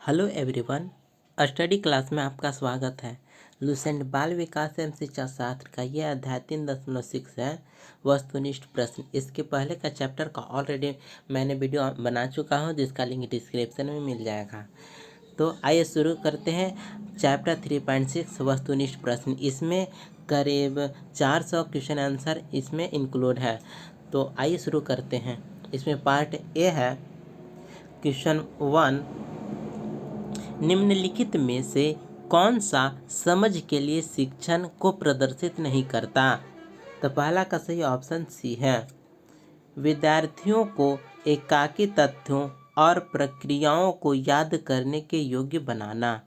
Hello everyone, study class में आपका स्वागत है। लुसेंट बाल विकास एवं शिक्षा शास्त्र का यह अध्याय 3.6 है, वस्तुनिष्ठ प्रश्न। इसके पहले का चैप्टर का ऑलरेडी मैंने वीडियो बना चुका हूं, जिसका लिंक डिस्क्रिप्शन में मिल जाएगा। तो आइए शुरू करते हैं चैप्टर 3.6 वस्तुनिष्ठ प्रश्न। इसमें करीब 400 क्वेश्चन आंसर इसमें इंक्लूड है। तो आइए शुरू करते हैं। इसमें पार्ट ए है। क्वेश्चन 1, निम्नलिखित में से कौन सा समझ के लिए शिक्षण को प्रदर्शित नहीं करता? तो पहला का सही ऑप्शन सी है, विद्यार्थियों को एकाकी तथ्यों और प्रक्रियाओं को याद करने के योग्य बनाना।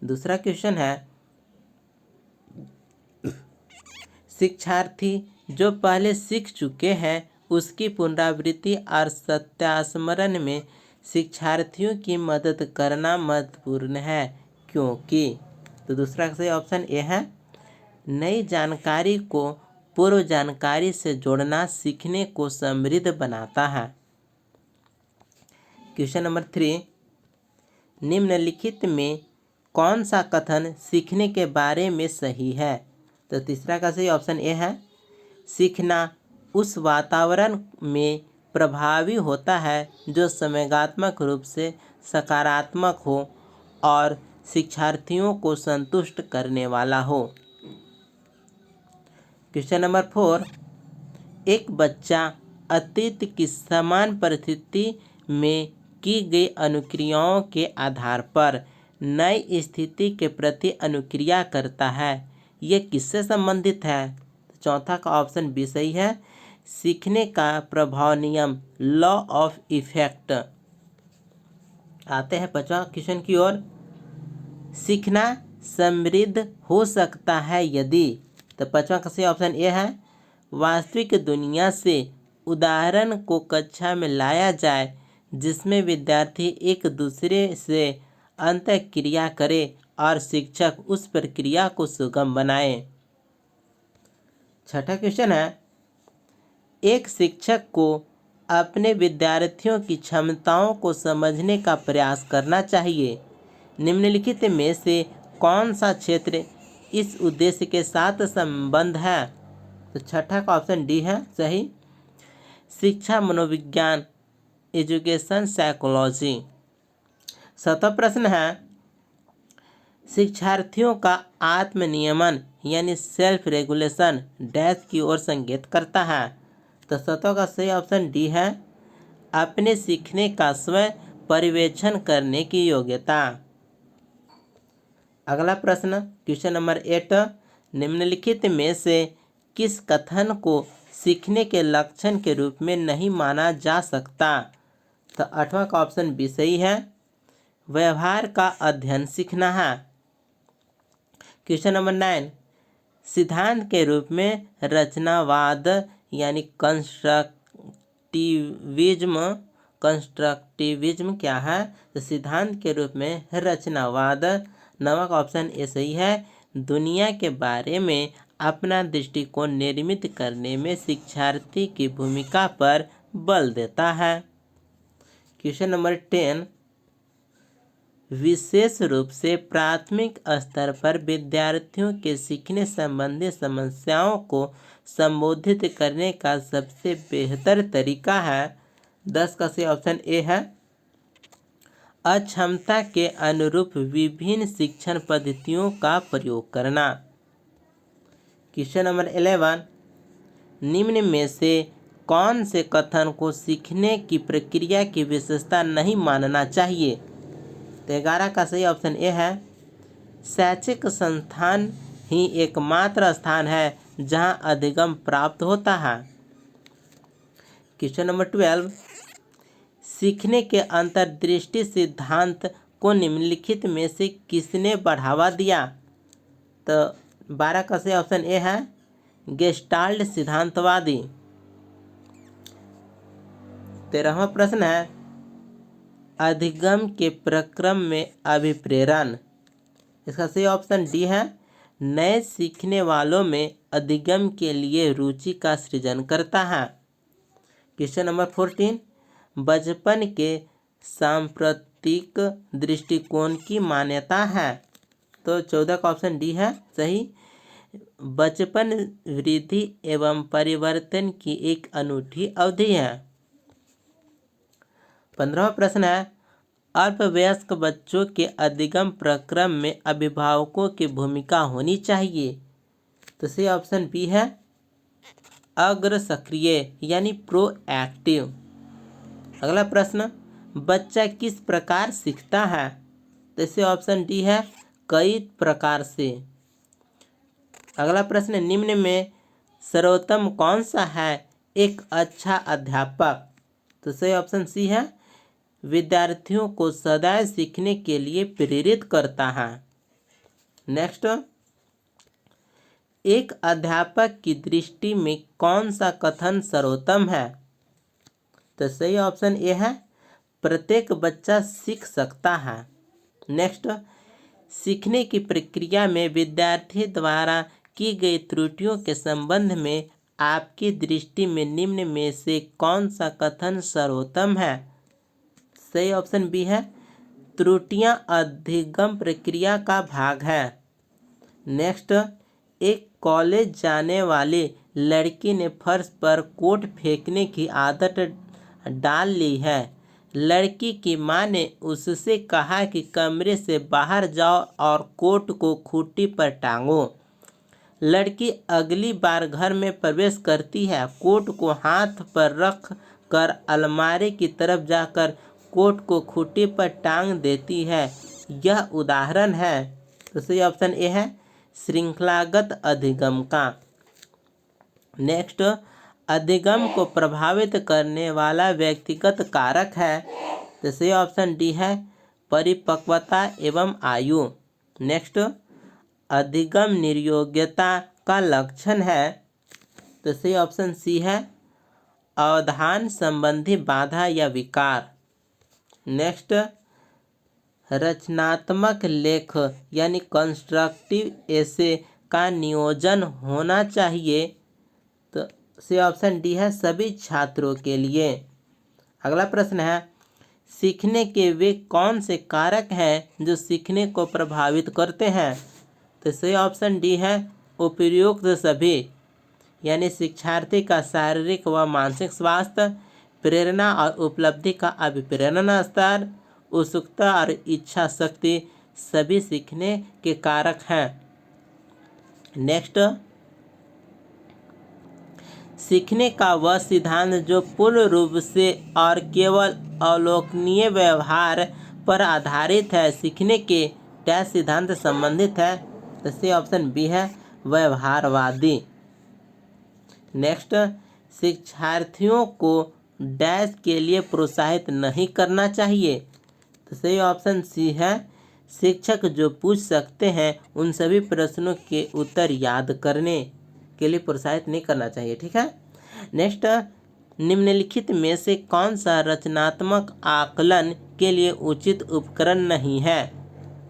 दूसरा क्वेश्चन है, शिक्षार्थी जो पहले सीख चुके हैं उसकी पुनरावृत्ति और सत्यास्मरण में शिक्षार्थियों की मदद करना महत्वपूर्ण है, क्योंकि। तो दूसरा सही ऑप्शन ए है, नई जानकारी को पूर्व जानकारी से जोड़ना सीखने को समृद्ध बनाता है। क्वेश्चन नंबर 3, निम्नलिखित में कौन सा कथन सीखने के बारे में सही है? तो तीसरा का सही ऑप्शन ए है, सीखना उस वातावरण में प्रभावी होता है जो संवेगात्मक रूप से सकारात्मक हो और शिक्षार्थियों को संतुष्ट करने वाला हो। क्वेश्चन नंबर 4, एक बच्चा अतीत की समान परिस्थिति में की गई अनुक्रियाओं के आधार पर नई स्थिति के प्रति अनुक्रिया करता है। ये किससे संबंधित है? चौथा का ऑप्शन बी सही है, सीखने का प्रभाव नियम, लॉ ऑफ इफेक्ट। आते हैं पांचवा क्वेश्चन की ओर। सीखना समृद्ध हो सकता है यदि। तो पांचवा का सही ऑप्शन ए है, वास्तविक दुनिया से उदाहरण को कक्षा में लाया जाए जिसमें विद्यार्थी एक दूसरे से अंतःक्रिया करे और शिक्षक उस प्रक्रिया को सुगम बनाए। छठा क्वेश्चन है, एक शिक्षक को अपने विद्यार्थियों की क्षमताओं को समझने का प्रयास करना चाहिए। निम्नलिखित में से कौन सा क्षेत्र इस उद्देश्य के साथ संबंध है? तो छठा का ऑप्शन डी है सही, शिक्षा मनोविज्ञान, एजुकेशन साइकोलॉजी। सातवां प्रश्न है, शिक्षार्थियों का आत्मनियमन यानी सेल्फ रेगुलेशन डैश की ओर संकेत करता है। तो सातवां का सही ऑप्शन डी है, अपने सीखने का स्वयं पर्यवेक्षण करने की योग्यता। अगला प्रश्न क्वेश्चन नंबर 8, निम्नलिखित में से किस कथन को सीखने के लक्षण के रूप में नहीं माना जा सकता? तो आठवां का ऑप्शन बी सही है, व्यवहार का अध्ययन सीखना है। क्वेश्चन नंबर 9, सिद्धांत के रूप में रचनावाद यानी कंस्ट्रक्टिविज्म क्या है? तो सिद्धांत के रूप में रचनावाद। नवा का ऑप्शन ए सही है, दुनिया के बारे में अपना दृष्टिकोण निर्मित करने में शिक्षार्थी की भूमिका पर बल देता है। क्वेश्चन नंबर 10, विशेष रूप से प्राथमिक स्तर पर विद्यार्थियों के सीखने संबंधी समस्याओं को संबोधित करने का सबसे बेहतर तरीका है। 10 का सही ऑप्शन ए है, अक्षमता के अनुरूप विभिन्न शिक्षण पद्धतियों का प्रयोग करना। क्वेश्चन नंबर 11, निम्न में से कौन से कथन को सीखने की प्रक्रिया की विशेषता नहीं मानना चाहिए? तो 11 का सही ऑप्शन ए है, शैक्षिक संस्थान ही एकमात्र स्थान है जहां अधिगम प्राप्त होता है। क्वेश्चन नंबर 12, सीखने के अंतर्दृष्टि सिद्धांत को निम्नलिखित में से किसने बढ़ावा दिया? तो 12 का सही ऑप्शन ए है, गेस्टाल्ट सिद्धांतवादी। 13वां प्रश्न है, अधिगम के प्रक्रम में अभिप्रेरण। इसका सही ऑप्शन डी है, नए सीखने वालों में अधिगम के लिए रुचि का सृजन करता है। क्वेश्चन नंबर 14, बचपन के नैतिक दृष्टिकोण की मान्यता है। तो 14 का ऑप्शन डी है सही। बचपन वृद्धि एवं परिवर्तन की एक अनूठी अवधि है। 15वां प्रश्न है, अल्पवयस्क बच्चों के अधिगम प्रक्रम में अभिभावकों की भूमिका होनी चाहिए। तो सही ऑप्शन बी है अग्र सक्रिय यानी प्रोएक्टिव। अगला प्रश्न, बच्चा किस प्रकार सीखता है। तो इसे ऑप्शन डी है कई प्रकार से। अगला प्रश्न, निम्न में सर्वोत्तम कौन सा है एक अच्छा अध्यापक। तो सही ऑप्शन सी है विद्यार्थियों को सदैव सीखने के लिए प्रेरित करता है। नेक्स्ट, एक अध्यापक की दृष्टि में कौन सा कथन सर्वोत्तम है। तो सही ऑप्शन ए है प्रत्येक बच्चा सीख सकता है। नेक्स्ट, सीखने की प्रक्रिया में विद्यार्थी द्वारा की गई त्रुटियों के संबंध में आपकी दृष्टि में निम्न में से कौन सा कथन सर्वोत्तम है। सही ऑप्शन बी है त्रुटियां अधिगम प्रक्रिया का भाग है। नेक्स्ट, एक कॉलेज जाने वाली लड़की ने फर्श पर कोट फेंकने की आदत डाल ली है। लड़की की मां ने उससे कहा कि कमरे से बाहर जाओ और कोट को खूंटी पर टांगो। लड़की अगली बार घर में प्रवेश करती है, कोट को हाथ पर रख कर अलमारी की तरफ जाकर कोट को खूंटी पर टांग देती है। यह उदाहरण है। तो सही ऑप्शन ए है श्रृंखलागत अधिगम का। नेक्स्ट, अधिगम को प्रभावित करने वाला व्यक्तिगत कारक है। तो सही ऑप्शन डी है परिपक्वता एवं आयु। नेक्स्ट, अधिगम निर्योग्यता का लक्षण है। तो सही ऑप्शन सी है अवधान संबंधी बाधा या विकार। नेक्स्ट, रचनात्मक लेख यानी कंस्ट्रक्टिव एसे का नियोजन होना चाहिए। तो सही ऑप्शन डी है सभी छात्रों के लिए। अगला प्रश्न है, सीखने के वे कौन से कारक हैं जो सीखने को प्रभावित करते हैं। तो सही ऑप्शन डी है उपयुक्त सभी, यानी शिक्षार्थी का शारीरिक व मानसिक स्वास्थ्य, प्रेरणा और उपलब्धि का अभिप्रेरण स्तर, उत्सुकता और इच्छा शक्ति सभी सीखने के कारक हैं। नेक्स्ट, सीखने का वह सिद्धांत जो पूर्ण रूप से और केवल अवलोकनीय व्यवहार पर आधारित है सीखने के डैश सिद्धांत संबंधित है। इससे ऑप्शन बी है व्यवहारवादी। नेक्स्ट, शिक्षार्थियों को डैश के लिए प्रोत्साहित नहीं करना चाहिए। तो सही ऑप्शन सी है शिक्षक जो पूछ सकते हैं उन सभी प्रश्नों के उत्तर याद करने के लिए प्रोत्साहित नहीं करना चाहिए। ठीक है। नेक्स्ट, निम्नलिखित में से कौन सा रचनात्मक आकलन के लिए उचित उपकरण नहीं है।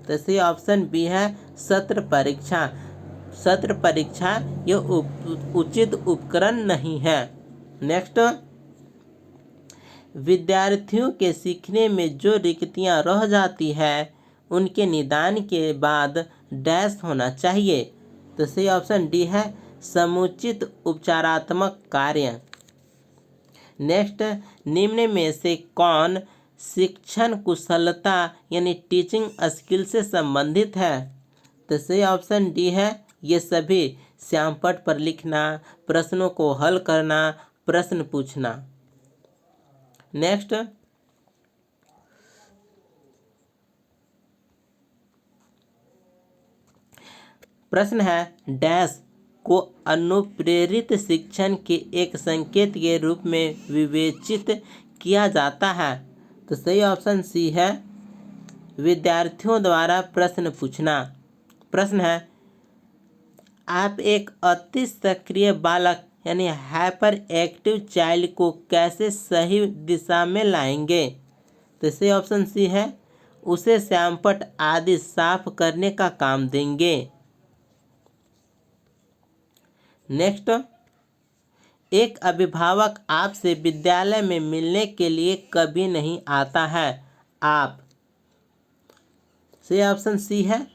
तो सही ऑप्शन बी है सत्र परीक्षा। सत्र परीक्षा यह उचित उपकरण नहीं है। नेक्स्ट, विद्यार्थियों के सीखने में जो रिक्तियां रह जाती है उनके निदान के बाद डैश होना चाहिए। तो सही ऑप्शन डी है समुचित उपचारात्मक कार्य। नेक्स्ट, निम्न में से कौन शिक्षण कुशलता यानी टीचिंग स्किल से संबंधित है। तो सही ऑप्शन डी है ये सभी, श्यामपट्ट पर लिखना, प्रश्नों को हल करना, प्रश्न पूछना। नेक्स्ट, प्रश्न है डैश को अनुप्रेरित शिक्षण के एक संकेत के रूप में विवेचित किया जाता है। तो सही ऑप्शन सी है विद्यार्थियों द्वारा प्रश्न पूछना। प्रश्न है आप एक अति सक्रिय बालक यानी हाइपर एक्टिव चाइल्ड को कैसे सही दिशा में लाएंगे। तो सही ऑप्शन सी है उसे श्यामपट्ट आदि साफ करने का काम देंगे। नेक्स्ट, एक अभिभावक आपसे विद्यालय में मिलने के लिए कभी नहीं आता है, आप सही ऑप्शन सी है,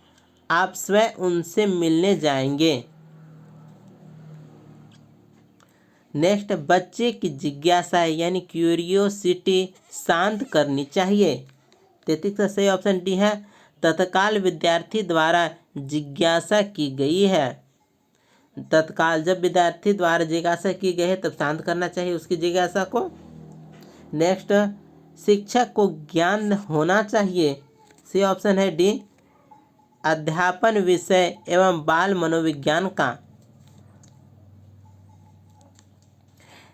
आप स्वयं उनसे मिलने जाएंगे। नेक्स्ट, बच्चे की जिज्ञासा यानी क्यूरियोसिटी शांत करनी चाहिए। 33 का सही ऑप्शन डी है, तत्काल विद्यार्थी द्वारा जिज्ञासा की गई है। तत्काल जब विद्यार्थी द्वारा जिज्ञासा की गई है तब शांत करना चाहिए उसकी जिज्ञासा को। नेक्स्ट, शिक्षक को ज्ञान होना चाहिए। सही ऑप्शन है डी, अध्यापन विषय एवं बाल मनोविज्ञान का।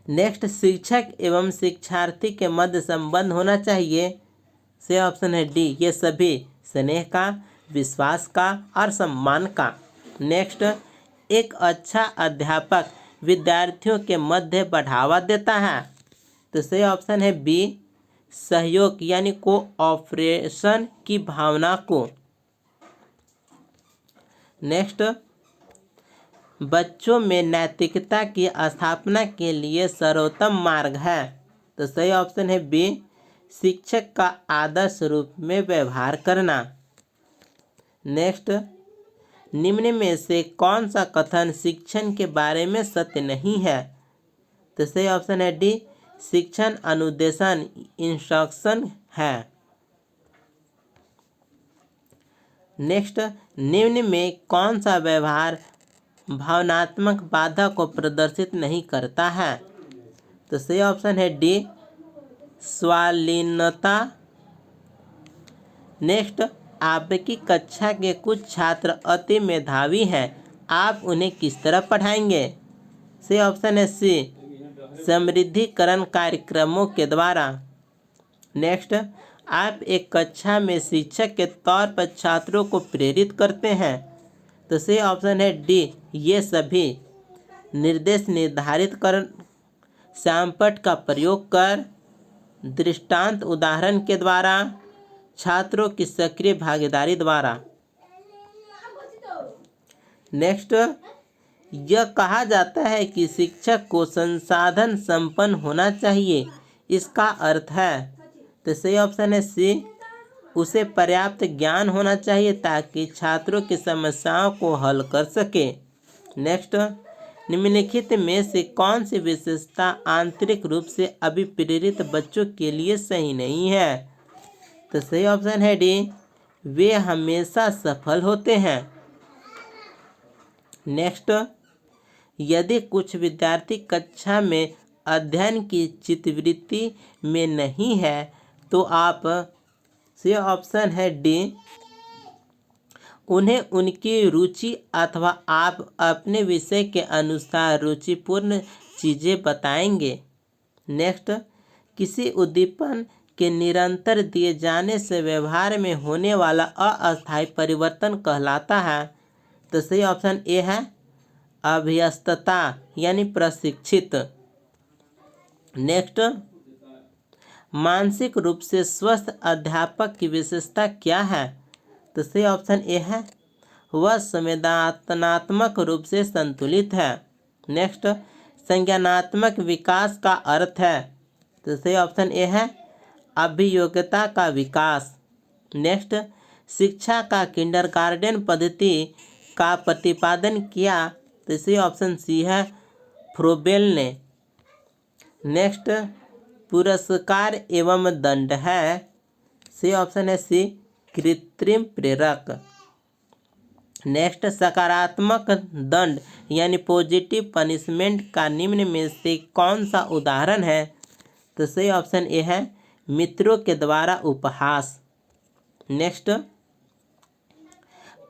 नेक्स्ट, शिक्षक एवं शिक्षार्थी के मध्य संबंध होना चाहिए। सही ऑप्शन है डी, ये सभी स्नेह का, विश्वास का और सम्मान का। नेक्स्ट, एक अच्छा अध्यापक विद्यार्थियों के मध्य बढ़ावा देता है। तो सही ऑप्शन है बी, सहयोग यानी कोऑपरेशन की भावना को। नेक्स्ट, बच्चों में नैतिकता की स्थापना के लिए सर्वोत्तम मार्ग है। तो सही ऑप्शन है बी, शिक्षक का आदर्श रूप में व्यवहार करना। नेक्स्ट, निम्न में से कौन सा कथन शिक्षण के बारे में सत्य नहीं है। तो सही ऑप्शन है डी, शिक्षण अनुदेशन इंस्ट्रक्शन है। नेक्स्ट, निम्न में कौन सा व्यवहार भावनात्मक बाधा को प्रदर्शित नहीं करता है। तो सही ऑप्शन है डी, स्वालीनता। नेक्स्ट, आपकी कक्षा के कुछ छात्र अति मेधावी हैं, आप उन्हें किस तरह पढ़ाएंगे। सही ऑप्शन है सी, समृद्धिकरण कार्यक्रमों के द्वारा। नेक्स्ट, आप एक कक्षा में शिक्षक के तौर पर छात्रों को प्रेरित करते हैं। तो सही ऑप्शन है डी, ये सभी निर्देश निर्धारित कर, सैमपट का प्रयोग कर, दृष्टांत उदाहरण के द्वारा, छात्रों की सक्रिय भागीदारी द्वारा। नेक्स्ट, यह कहा जाता है कि शिक्षक को संसाधन संपन्न होना चाहिए, इसका अर्थ है। तो सही ऑप्शन है सी, उसे पर्याप्त ज्ञान होना चाहिए ताकि छात्रों की समस्याओं को हल कर सके। नेक्स्ट, निम्नलिखित में से कौन सी विशेषता आंतरिक रूप से अभिप्रेरित बच्चों के लिए सही नहीं है। तो सही ऑप्शन है डी, वे हमेशा सफल होते हैं। नेक्स्ट, यदि कुछ विद्यार्थी कक्षा में अध्ययन की चित्तवृत्ति में नहीं है तो आप, सही ऑप्शन है डी, उन्हें उनकी रुचि अथवा आप अपने विषय के अनुसार रुचिपूर्ण चीज़ें बताएंगे। नेक्स्ट, किसी उद्दीपन के निरंतर दिए जाने से व्यवहार में होने वाला अस्थायी परिवर्तन कहलाता है। तो सही ऑप्शन ए है, अभ्यस्तता यानी प्रशिक्षित। नेक्स्ट, मानसिक रूप से स्वस्थ अध्यापक की विशेषता क्या है। तो सही ऑप्शन ए है, वह संवेदनात्मक रूप से संतुलित है। नेक्स्ट, संज्ञानात्मक विकास का अर्थ है। तो सही ऑप्शन ए है, अभियोग्यता का विकास। नेक्स्ट, शिक्षा का किंडरगार्टन पद्धति का प्रतिपादन किया। तो सही ऑप्शन सी है, फ्रोबेल ने। नेक्स्ट, पुरस्कार एवं दंड है। सही ऑप्शन है सी, कृत्रिम प्रेरक। नेक्स्ट, सकारात्मक दंड यानी पॉजिटिव पनिशमेंट का निम्न में से कौन सा उदाहरण है। तो सही ऑप्शन ए है, मित्रों के द्वारा उपहास। नेक्स्ट,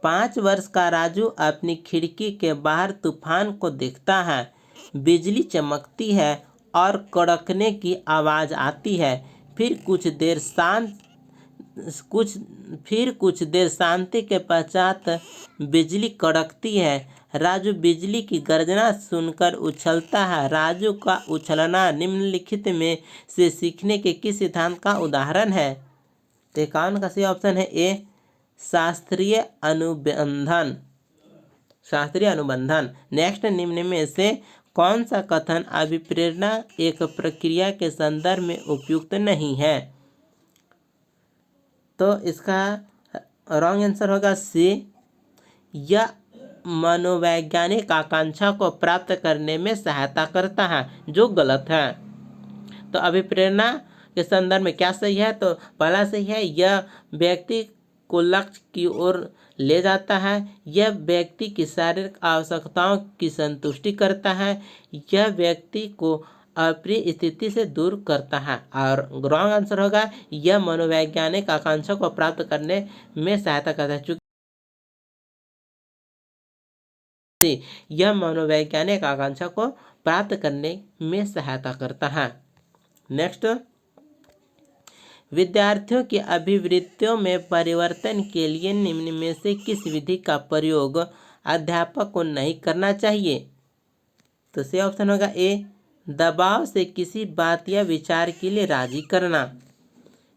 5 वर्ष का राजू अपनी खिड़की के बाहर तूफान को देखता है। बिजली चमकती है और कड़कने की आवाज़ आती है। फिर कुछ देर शांति के पश्चात बिजली कड़कती है। राजू बिजली की गर्जना सुनकर उछलता है। राजू का उछलना निम्नलिखित में से सीखने के किस सिद्धांत का उदाहरण है। तो 51 का सही ऑप्शन है ए, शास्त्रीय अनुबंधन। नेक्स्ट, निम्न में से कौन सा कथन अभिप्रेरणा एक प्रक्रिया के संदर्भ में उपयुक्त नहीं है। तो इसका रॉन्ग आंसर होगा सी, यह मनोवैज्ञानिक आकांक्षा को प्राप्त करने में सहायता करता है, जो गलत है। तो अभिप्रेरणा के संदर्भ में क्या सही है? तो पहला सही है, यह व्यक्ति को लक्ष्य की ओर ले जाता है, यह व्यक्ति की शारीरिक आवश्यकताओं की संतुष्टि करता है, यह व्यक्ति को अप्रिय स्थिति से दूर करता है। और रॉन्ग आंसर होगा, यह मनोवैज्ञानिक आकांक्षा को प्राप्त करने में सहायता करता है, चूंकि यह मनोवैज्ञानिक आकांक्षा को प्राप्त करने में सहायता करता है। नेक्स्ट, विद्यार्थियों की अभिवृत्तियों में परिवर्तन के लिए निम्न में से किस विधि का प्रयोग अध्यापक को नहीं करना चाहिए? तो सही ऑप्शन होगा ए, दबाव से किसी बात या विचार के लिए राजी करना।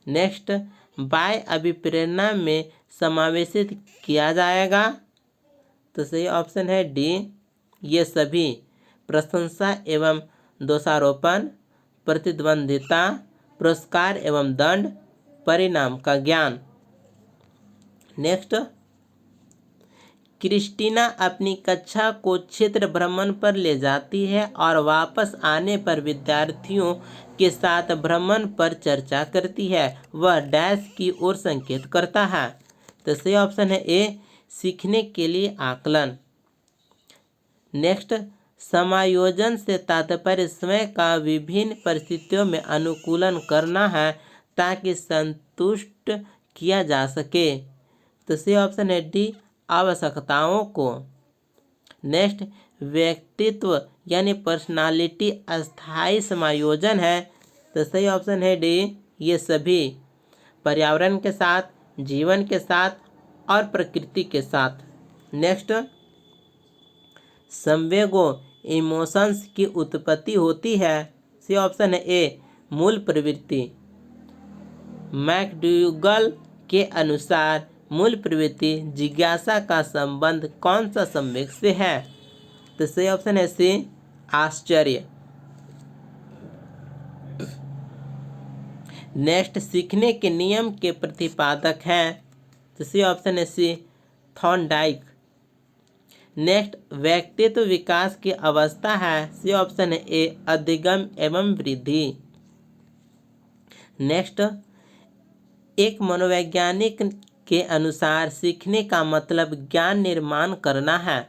नेक्स्ट, बाह्य अभिप्रेरणा में समावेशित किया जाएगा। तो सही ऑप्शन है डी, ये सभी प्रशंसा एवं दोषारोपण, प्रतिद्वंदिता, पुरस्कार एवं दंड, परिणाम का ज्ञान। नेक्स्ट, क्रिस्टीना अपनी कक्षा को क्षेत्र भ्रमण पर ले जाती है और वापस आने पर विद्यार्थियों के साथ भ्रमण पर चर्चा करती है, वह डैश की ओर संकेत करता है। तो सही ऑप्शन है ए, सीखने के लिए आकलन। नेक्स्ट, समायोजन से तात्पर्य स्वयं का विभिन्न परिस्थितियों में अनुकूलन करना है ताकि संतुष्ट किया जा सके। तो सही ऑप्शन है डी, आवश्यकताओं को। नेक्स्ट, व्यक्तित्व यानी पर्सनालिटी अस्थायी समायोजन है। तो सही ऑप्शन है डी, ये सभी पर्यावरण के साथ, जीवन के साथ और प्रकृति के साथ। नेक्स्ट, संवेगों इमोशंस की उत्पत्ति होती है। सी ऑप्शन है ए, मूल प्रवृत्ति। मैकडूगल के अनुसार मूल प्रवृत्ति जिज्ञासा का संबंध कौन सा संवेग से है? तो सही ऑप्शन है सी, आश्चर्य। नेक्स्ट, सीखने के नियम के प्रतिपादक हैं। तो सही ऑप्शन है सी, थॉर्नडाइक। नेक्स्ट, व्यक्तित्व विकास की अवस्था है। सी ऑप्शन है ए, अधिगम एवं वृद्धि। नेक्स्ट, एक मनोवैज्ञानिक के अनुसार सीखने का मतलब ज्ञान निर्माण करना है।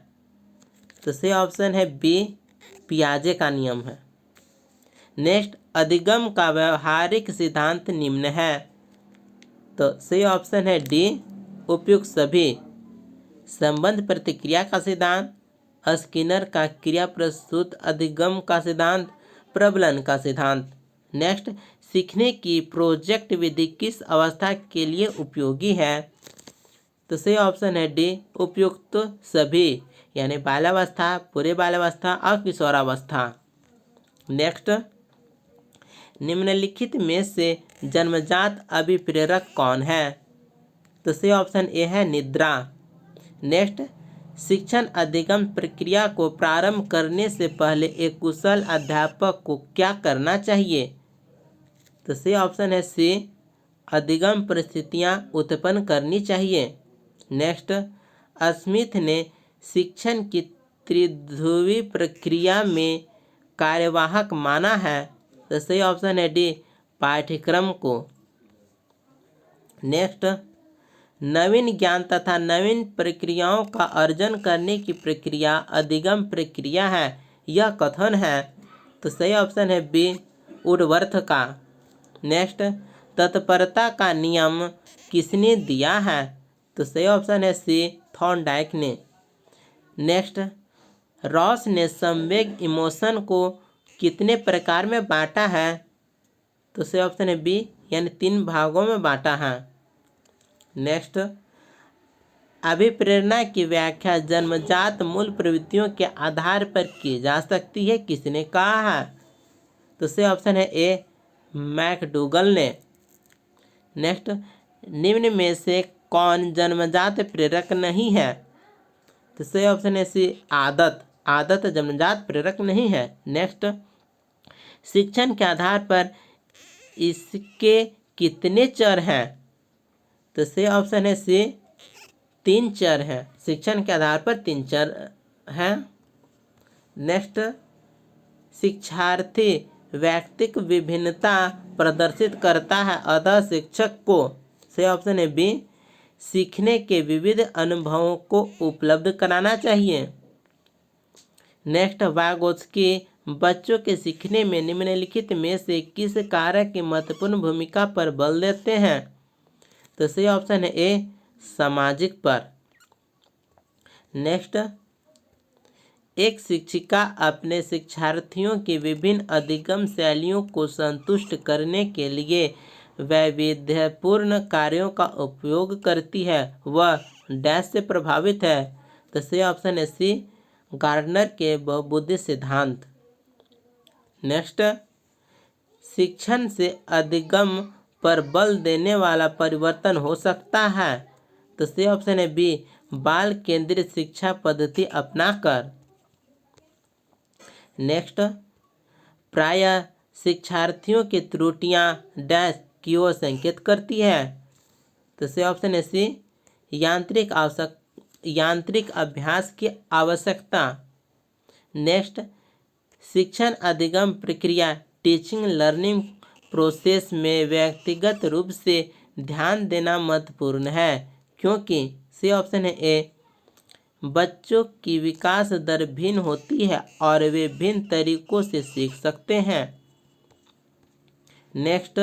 तो सही ऑप्शन है बी, पियाजे का नियम है। नेक्स्ट, अधिगम का व्यवहारिक सिद्धांत निम्न है। तो सही ऑप्शन है डी, उपयुक्त सभी। संबंध प्रतिक्रिया का सिद्धांत, स्किनर का क्रिया प्रस्तुत अधिगम का सिद्धांत, प्रबलन का सिद्धांत। नेक्स्ट, सीखने की प्रोजेक्ट विधि किस अवस्था के लिए उपयोगी है? तो सही ऑप्शन है डी, उपयुक्त सभी, यानी बाल्यावस्था, पूरे बाल्यावस्था और किशोरावस्था। नेक्स्ट, निम्नलिखित में से जन्मजात अभिप्रेरक कौन है? तो सही ऑप्शन ए है निद्रा। नेक्स्ट, शिक्षण अधिगम प्रक्रिया को प्रारंभ करने से पहले एक कुशल अध्यापक को क्या करना चाहिए? तो सही ऑप्शन है सी, अधिगम परिस्थितियां उत्पन्न करनी चाहिए। नेक्स्ट, स्मिथ ने शिक्षण की त्रिध्रुवी प्रक्रिया में कार्यवाहक माना है। तो सही ऑप्शन है डी, पाठ्यक्रम को। नेक्स्ट, नवीन ज्ञान तथा नवीन प्रक्रियाओं का अर्जन करने की प्रक्रिया अधिगम प्रक्रिया है, यह कथन है। तो सही ऑप्शन है बी, वुडवर्थ का। नेक्स्ट, तत्परता का नियम किसने दिया है? तो सही ऑप्शन है सी, थॉर्नडाइक ने। नेक्स्ट, रॉस ने संवेग इमोशन को कितने प्रकार में बांटा है? तो सही ऑप्शन है बी, यानी 3 भागों में बांटा है। नेक्स्ट, अभिप्रेरणा की व्याख्या जन्मजात मूल प्रवृत्तियों के आधार पर की जा सकती है, किसने कहा है? तो सही ऑप्शन है ए, मैकडूगल ने। नेक्स्ट, निम्न में से कौन जन्मजात प्रेरक नहीं है? तो सही ऑप्शन है सी, आदत। आदत जन्मजात प्रेरक नहीं है। नेक्स्ट, शिक्षण के आधार पर इसके कितने चर हैं? तो सही ऑप्शन है सी, तीन चर हैं, शिक्षण के आधार पर तीन चर हैं। नेक्स्ट, शिक्षार्थी व्यक्तिक विभिन्नता प्रदर्शित करता है, अतः शिक्षक को, सही ऑप्शन है बी, सीखने के विविध अनुभवों को उपलब्ध कराना चाहिए। नेक्स्ट, वागोत्स्की बच्चों के सीखने में निम्नलिखित में से किस कारक की महत्वपूर्ण भूमिका पर बल देते हैं? तो सही ऑप्शन है ए, सामाजिक पर। नेक्स्ट, एक शिक्षिका अपने शिक्षार्थियों की विभिन्न अधिगम शैलियों को संतुष्ट करने के लिए वैविध्यपूर्ण कार्यों का उपयोग करती है, वह डैश से प्रभावित है। तो सही ऑप्शन है सी, गार्डनर के बहुबुद्धि सिद्धांत। नेक्स्ट, शिक्षण से अधिगम पर बल देने वाला परिवर्तन हो सकता है। तो सही ऑप्शन है बी, बाल केंद्रित शिक्षा पद्धति अपनाकर। नेक्स्ट, प्रायः शिक्षार्थियों की त्रुटियां डैश की ओर संकेत करती है। तो सही ऑप्शन है सी, यांत्रिक अभ्यास की आवश्यकता। नेक्स्ट, शिक्षण अधिगम प्रक्रिया टीचिंग लर्निंग प्रोसेस में व्यक्तिगत रूप से ध्यान देना महत्वपूर्ण है, क्योंकि सी ऑप्शन है ए, बच्चों की विकास दर भिन्न होती है और वे भिन्न तरीकों से सीख सकते हैं। नेक्स्ट,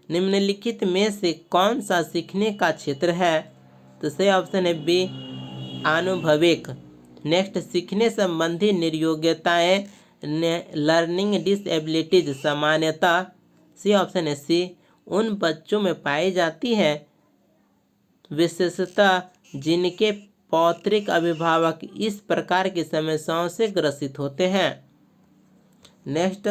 निम्नलिखित में से कौन सा सीखने का क्षेत्र है? तो सही ऑप्शन है बी, आनुभविक। नेक्स्ट, सीखने संबंधी निर्योग्यताएं लर्निंग डिसेबिलिटीज सामान्यतः, सी ऑप्शन है सी, उन बच्चों में पाई जाती है विशेषतः जिनके पौत्रिक अभिभावक इस प्रकार की समस्याओं से ग्रसित होते हैं। नेक्स्ट,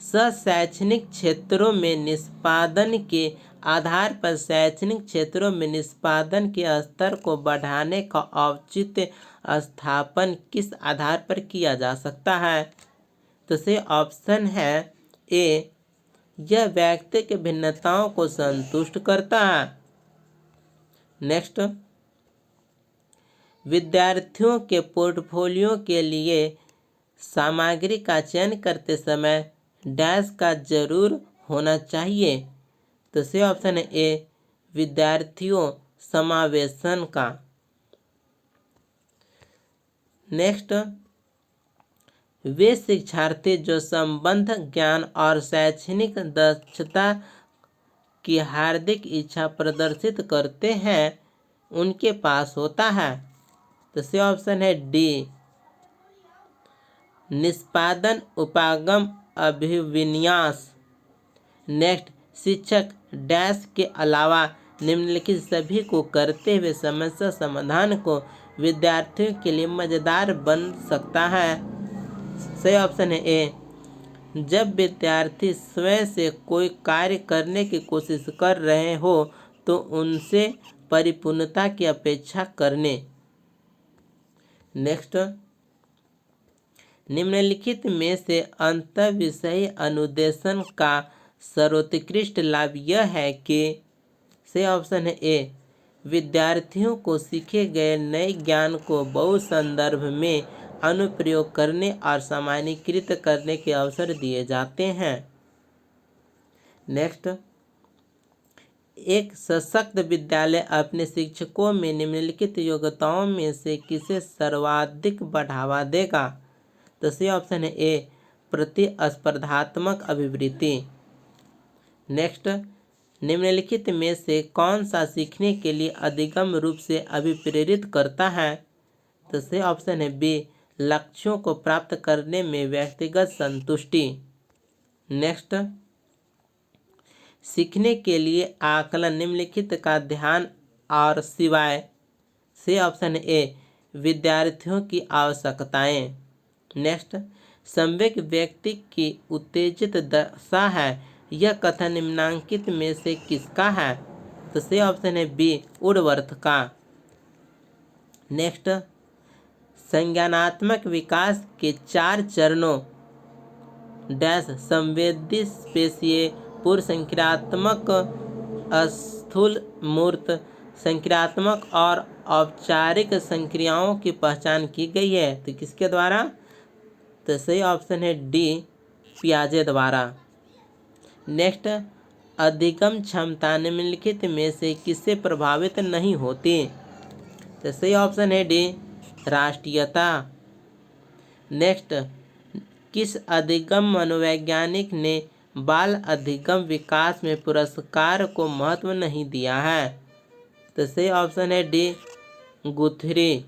शैक्षणिक क्षेत्रों में निष्पादन के आधार पर शैक्षणिक क्षेत्रों में निष्पादन के स्तर को बढ़ाने का औचित्य स्थापन किस आधार पर किया जा सकता है? तो सही ऑप्शन है ए, यह व्यक्ति की भिन्नताओं को संतुष्ट करता है। नेक्स्ट, विद्यार्थियों के पोर्टफोलियो के लिए सामग्री का चयन करते समय डैश का जरूर होना चाहिए। तो सही ऑप्शन है ए, विद्यार्थियों समावेशन का। नेक्स्ट, वे शिक्षार्थी जो संबंध ज्ञान और शैक्षणिक दक्षता की हार्दिक इच्छा प्रदर्शित करते हैं उनके पास होता है। तो सही ऑप्शन है डी, निष्पादन उपागम अभिविन्यास। नेक्स्ट, शिक्षक डैश के अलावा निम्नलिखित सभी को करते हुए समस्या समाधान को विद्यार्थियों के लिए मजेदार बन सकता है। सही ऑप्शन है ए, जब विद्यार्थी स्वयं से कोई कार्य करने की कोशिश कर रहे हो तो उनसे परिपूर्णता की अपेक्षा करने। नेक्स्ट, निम्नलिखित में से अंतःविषयी अनुदेशन का सर्वोत्कृष्ट लाभ यह है कि, सही ऑप्शन है ए, विद्यार्थियों को सीखे गए नए ज्ञान को बहु संदर्भ में अनुप्रयोग करने और सामान्यीकृत करने के अवसर दिए जाते हैं। नेक्स्ट, एक सशक्त विद्यालय अपने शिक्षकों में निम्नलिखित योग्यताओं में से किसे सर्वाधिक बढ़ावा देगा? तो सही ऑप्शन है ए, प्रतिस्पर्धात्मक अभिवृत्ति। नेक्स्ट, निम्नलिखित में से कौन सा सीखने के लिए अधिगम रूप से अभिप्रेरित करता है? तो सही ऑप्शन है बी, लक्ष्यों को प्राप्त करने में व्यक्तिगत संतुष्टि। नेक्स्ट, सीखने के लिए आकलन निम्नलिखित का ध्यान और सिवाय, सही ऑप्शन ए, विद्यार्थियों की आवश्यकताएं। नेक्स्ट, संवेग व्यक्ति की उत्तेजित दशा है, यह कथन निम्नांकित में से किसका है? तो सही ऑप्शन है बी, वुडवर्थ का। नेक्स्ट, संज्ञानात्मक विकास के 4 चरणों डैश संवेदी स्पेशीय पूर्व संक्रियात्मक स्थूल मूर्त संक्रियात्मक और औपचारिक संक्रियाओं की पहचान की गई है। तो किसके द्वारा? तो सही ऑप्शन है डी, पियाजे द्वारा। नेक्स्ट, अधिगम क्षमता निम्नलिखित में से किससे प्रभावित नहीं होती? तो सही ऑप्शन है डी, राष्ट्रीयता। नेक्स्ट, किस अधिगम मनोवैज्ञानिक ने बाल अधिगम विकास में पुरस्कार को महत्व नहीं दिया है? तो सही ऑप्शन है डी, गुथरी।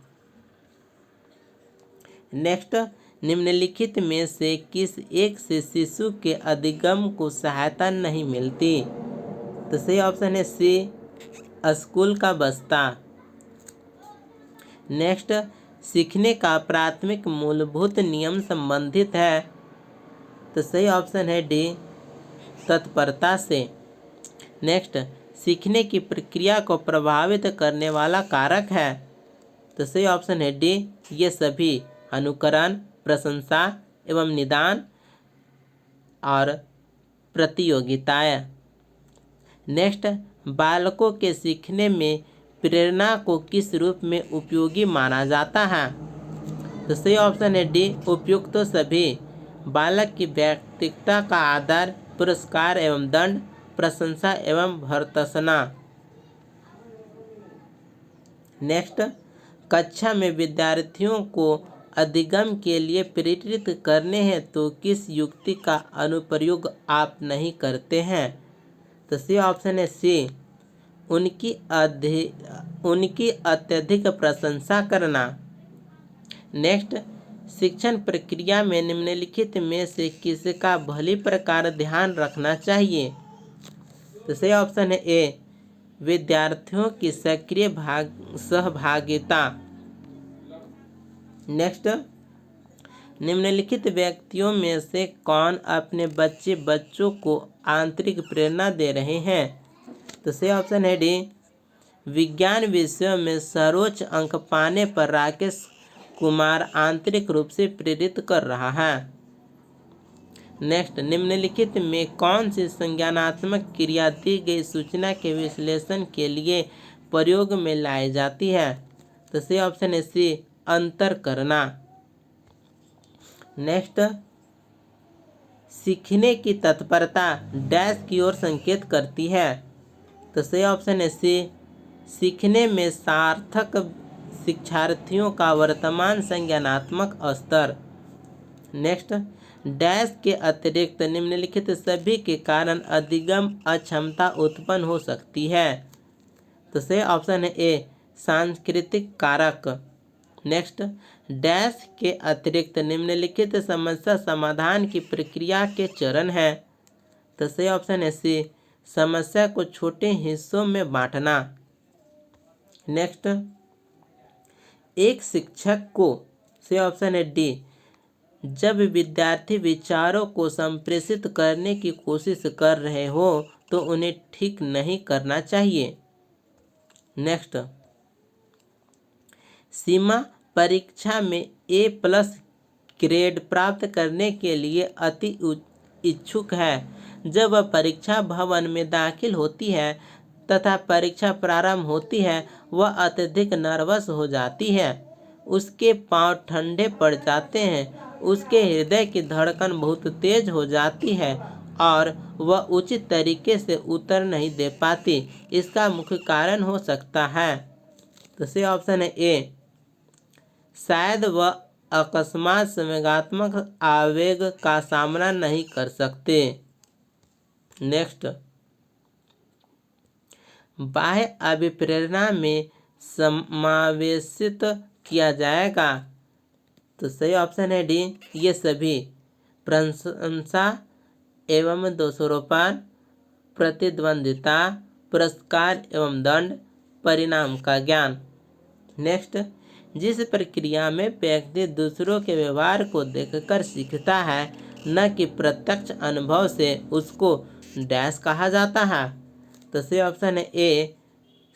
नेक्स्ट, निम्नलिखित में से किस एक से शिशु के अधिगम को सहायता नहीं मिलती? तो सही ऑप्शन है सी, स्कूल का बस्ता। नेक्स्ट, सीखने का प्राथमिक मूलभूत नियम संबंधित है। तो सही ऑप्शन है डी, तत्परता से। नेक्स्ट, सीखने की प्रक्रिया को प्रभावित करने वाला कारक है। तो सही ऑप्शन है डी, ये सभी अनुकरण, प्रशंसा एवं निदान और प्रतियोगिताएं। नेक्स्ट, बालकों के सीखने में प्रेरणा को किस रूप में उपयोगी माना जाता है? तो सही ऑप्शन है डी, उपयुक्त तो सभी। बालक की व्यक्तित्व का आधार पुरस्कार एवं दंड, प्रशंसा एवं भर्त्सना। नेक्स्ट, कक्षा में विद्यार्थियों को अधिगम के लिए प्रेरित करने हैं तो किस युक्ति का अनुप्रयोग आप नहीं करते हैं? तो सही ऑप्शन है सी, उनकी अत्यधिक प्रशंसा करना। नेक्स्ट, शिक्षण प्रक्रिया में निम्नलिखित में से किसका भली प्रकार ध्यान रखना चाहिए? तो सही ऑप्शन है ए, विद्यार्थियों की सक्रिय सहभागिता। नेक्स्ट, निम्नलिखित व्यक्तियों में से कौन अपने बच्चों को आंतरिक प्रेरणा दे रहे हैं? तो सही ऑप्शन है डी, विज्ञान विषयों में सर्वोच्च अंक पाने पर राकेश कुमार आंतरिक रूप से प्रेरित कर रहा है। नेक्स्ट, निम्नलिखित में कौन सी संज्ञानात्मक क्रिया दी गई सूचना के विश्लेषण के लिए प्रयोग में लाई जाती है? तो सही ऑप्शन है सी, अंतर करना। नेक्स्ट, सीखने की तत्परता डैश की ओर संकेत करती है? तो सही ऑप्शन है सी, सीखने में सार्थक शिक्षार्थियों का वर्तमान संज्ञानात्मक स्तर। नेक्स्ट, डैश के अतिरिक्त निम्नलिखित सभी के कारण अधिगम अक्षमता उत्पन्न हो सकती है? तो सही ऑप्शन है ए, सांस्कृतिक कारक। नेक्स्ट, डैश के अतिरिक्त निम्नलिखित समस्या समाधान की प्रक्रिया के चरण है? तो सही ऑप्शन है सी, समस्या को छोटे हिस्सों में बांटना। नेक्स्ट, एक शिक्षक को, सही ऑप्शन है डी, जब विद्यार्थी विचारों को संप्रेषित करने की कोशिश कर रहे हो तो उन्हें ठीक नहीं करना चाहिए। नेक्स्ट, सीमा परीक्षा में A+ ग्रेड प्राप्त करने के लिए अति इच्छुक है। जब वह परीक्षा भवन में दाखिल होती है तथा परीक्षा प्रारंभ होती है, वह अत्यधिक नर्वस हो जाती है। उसके पांव ठंडे पड़ जाते हैं, उसके हृदय की धड़कन बहुत तेज हो जाती है और वह उचित तरीके से उत्तर नहीं दे पाती। इसका मुख्य कारण हो सकता है? तो सही ऑप्शन है ए, शायद वह अकस्मात संवेगात्मक आवेग का सामना नहीं कर सकते। नेक्स्ट, बाह्य अभिप्रेरणा में समावेशित किया जाएगा? तो सही ऑप्शन है डी, ये सभी, प्रशंसा एवं दोषारोपण, प्रतिद्वंदिता, पुरस्कार एवं दंड, परिणाम का ज्ञान। नेक्स्ट, जिस प्रक्रिया में व्यक्ति दूसरों के व्यवहार को देखकर सीखता है न कि प्रत्यक्ष अनुभव से, उसको डैश कहा जाता है? तो सही ऑप्शन है ए,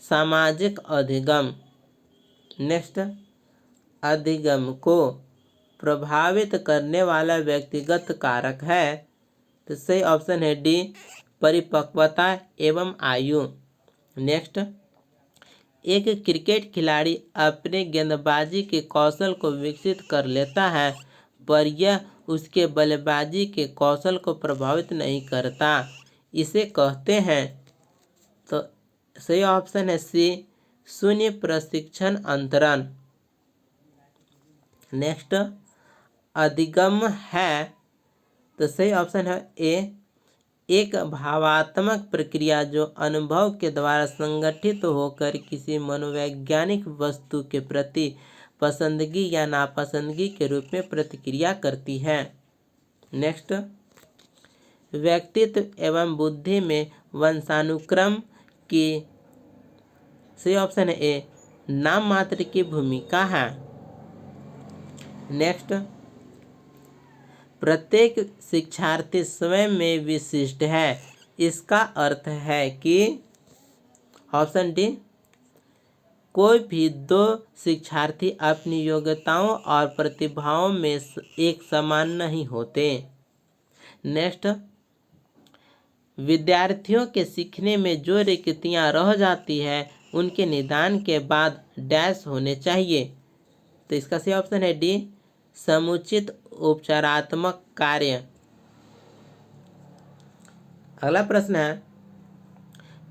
सामाजिक अधिगम। नेक्स्ट, अधिगम को प्रभावित करने वाला व्यक्तिगत कारक है? तो सही ऑप्शन है डी, परिपक्वता एवं आयु। नेक्स्ट, एक क्रिकेट खिलाड़ी अपने गेंदबाजी के कौशल को विकसित कर लेता है, पर यह उसके बल्लेबाजी के कौशल को प्रभावित नहीं करता। इसे कहते हैं। तो सही ऑप्शन है सी, शून्य प्रशिक्षण अंतरण। नेक्स्ट, अधिगम है। तो सही ऑप्शन है ए, एक भावात्मक प्रक्रिया जो अनुभव के द्वारा संगठित होकर किसी मनोवैज्ञानिक वस्तु के प्रति पसंदगी या नापसंदगी के रूप में प्रतिक्रिया करती है। नेक्स्ट, व्यक्तित्व एवं बुद्धि में वंशानुक्रम की सही ऑप्शन है ए, नाम मात्र की भूमिका है। नेक्स्ट, प्रत्येक शिक्षार्थी स्वयं में विशिष्ट है। इसका अर्थ है कि ऑप्शन डी, कोई भी दो शिक्षार्थी अपनी योग्यताओं और प्रतिभाओं में एक समान नहीं होते। नेक्स्ट, विद्यार्थियों के सीखने में जो रिक्तियां रह जाती है उनके निदान के बाद डैश होने चाहिए। तो इसका सही ऑप्शन है डी, समुचित उपचारात्मक कार्य। अगला प्रश्न है,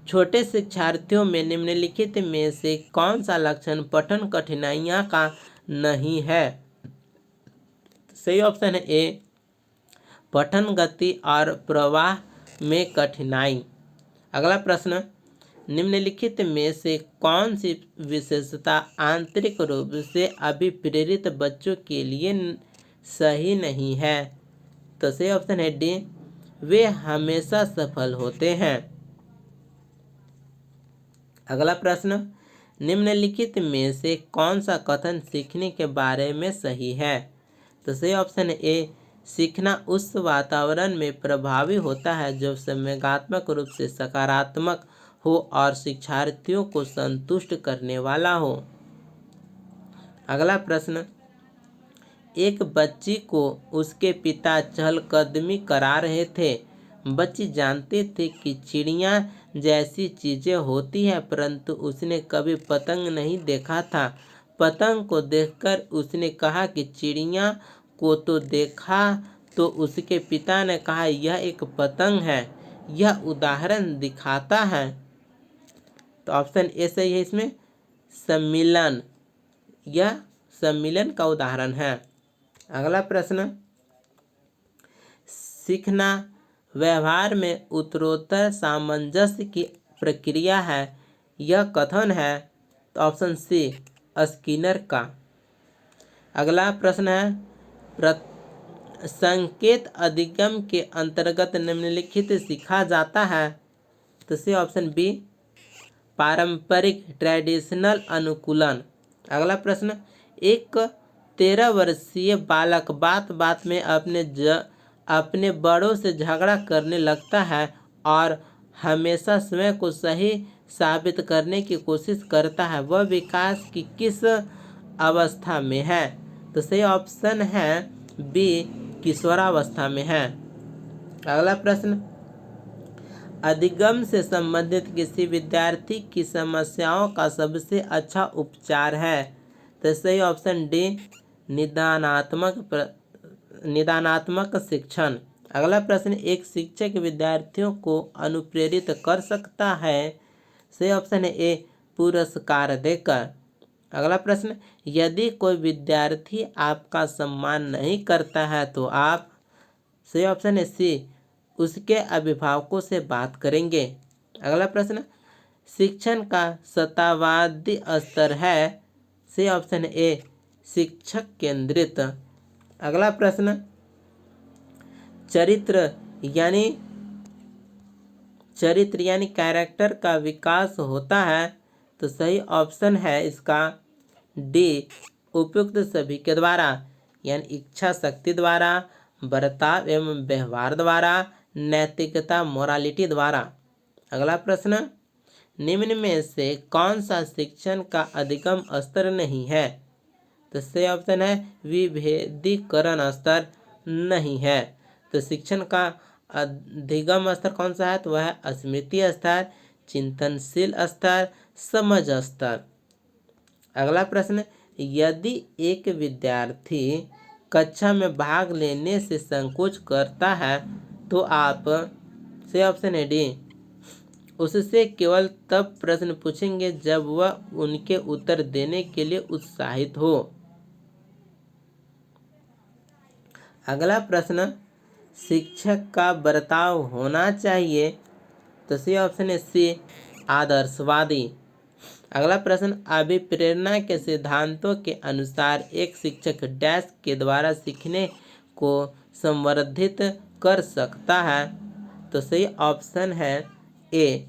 छोटे शिक्षार्थियों में निम्नलिखित में से कौन सा लक्षण पठन कठिनाइयां का नहीं है। सही ऑप्शन है ए, पठन गति और प्रवाह में कठिनाई। अगला प्रश्न, निम्नलिखित में से कौन सी विशेषता आंतरिक रूप से अभिप्रेरित बच्चों के लिए सही नहीं है। तो सही ऑप्शन है डी, वे हमेशा सफल होते हैं। अगला प्रश्न, निम्नलिखित में से कौन सा कथन सीखने के बारे में सही है। तो सही ऑप्शन है ए, सीखना उस वातावरण में प्रभावी होता है जो संवेगात्मक रूप से सकारात्मक हो और शिक्षार्थियों को संतुष्ट करने वाला हो। अगला प्रश्न, एक बच्ची को उसके पिता चहलकदमी करा रहे थे। बच्ची जानती थी कि चिड़िया जैसी चीजें होती हैं, परंतु उसने कभी पतंग नहीं देखा था। पतंग को देखकर उसने कहा कि चिड़िया को तो देखा। तो उसके पिता ने कहा, यह एक पतंग है। यह उदाहरण दिखाता है। तो ऑप्शन ए सही है इसमें, सम्मिलन। यह सम्मिलन का उदाहरण है। अगला प्रश्न, सीखना व्यवहार में उत्तरोत्तर सामंजस्य की प्रक्रिया है। यह कथन है। तो ऑप्शन सी, स्किनर का। अगला प्रश्न है, संकेत अधिगम के अंतर्गत निम्नलिखित सीखा जाता है। तो सी ऑप्शन बी, पारंपरिक ट्रेडिशनल अनुकूलन। अगला प्रश्न, एक 13 वर्षीय बालक बात बात में अपने बड़ों से झगड़ा करने लगता है और हमेशा स्वयं को सही साबित करने की कोशिश करता है। वह विकास की किस अवस्था में है। तो सही ऑप्शन है बी, किशोरावस्था में है। अगला प्रश्न, अधिगम से संबंधित किसी विद्यार्थी की समस्याओं का सबसे अच्छा उपचार है। तो सही ऑप्शन डी, निदानात्मक शिक्षण। अगला प्रश्न, एक शिक्षक विद्यार्थियों को अनुप्रेरित कर सकता है। सही ऑप्शन है ए, पुरस्कार देकर। अगला प्रश्न, यदि कोई विद्यार्थी आपका सम्मान नहीं करता है तो आप, सही ऑप्शन है सी, उसके अभिभावकों से बात करेंगे। अगला प्रश्न, शिक्षण का सत्तावादी स्तर है। सही ऑप्शन है ए, शिक्षक केंद्रित। अगला प्रश्न, चरित्र यानी कैरेक्टर का विकास होता है। तो सही ऑप्शन है इसका डी, उपयुक्त सभी के द्वारा, यानी इच्छा शक्ति द्वारा, बर्ताव एवं व्यवहार द्वारा, नैतिकता मोरालिटी द्वारा। अगला प्रश्न, निम्न में से कौन सा शिक्षण का अधिगम स्तर नहीं है। तो सही ऑप्शन है विभेदीकरण स्तर नहीं है। तो शिक्षण का अधिगम स्तर कौन सा है। तो वह है स्मृति स्तर, चिंतनशील स्तर, समझ स्तर। अगला प्रश्न, यदि एक विद्यार्थी कक्षा में भाग लेने से संकोच करता है तो आप से ऑप्शन है डी, उससे केवल तब प्रश्न पूछेंगे जब वह उनके उत्तर देने के लिए उत्साहित हो। अगला प्रश्न, शिक्षक का बर्ताव होना चाहिए तो सही ऑप्शन है सी, आदर्शवादी। अगला प्रश्न, अभिप्रेरणा के सिद्धांतों के अनुसार एक शिक्षक डैश के द्वारा सीखने को संवर्धित कर सकता है तो सही ऑप्शन है ए,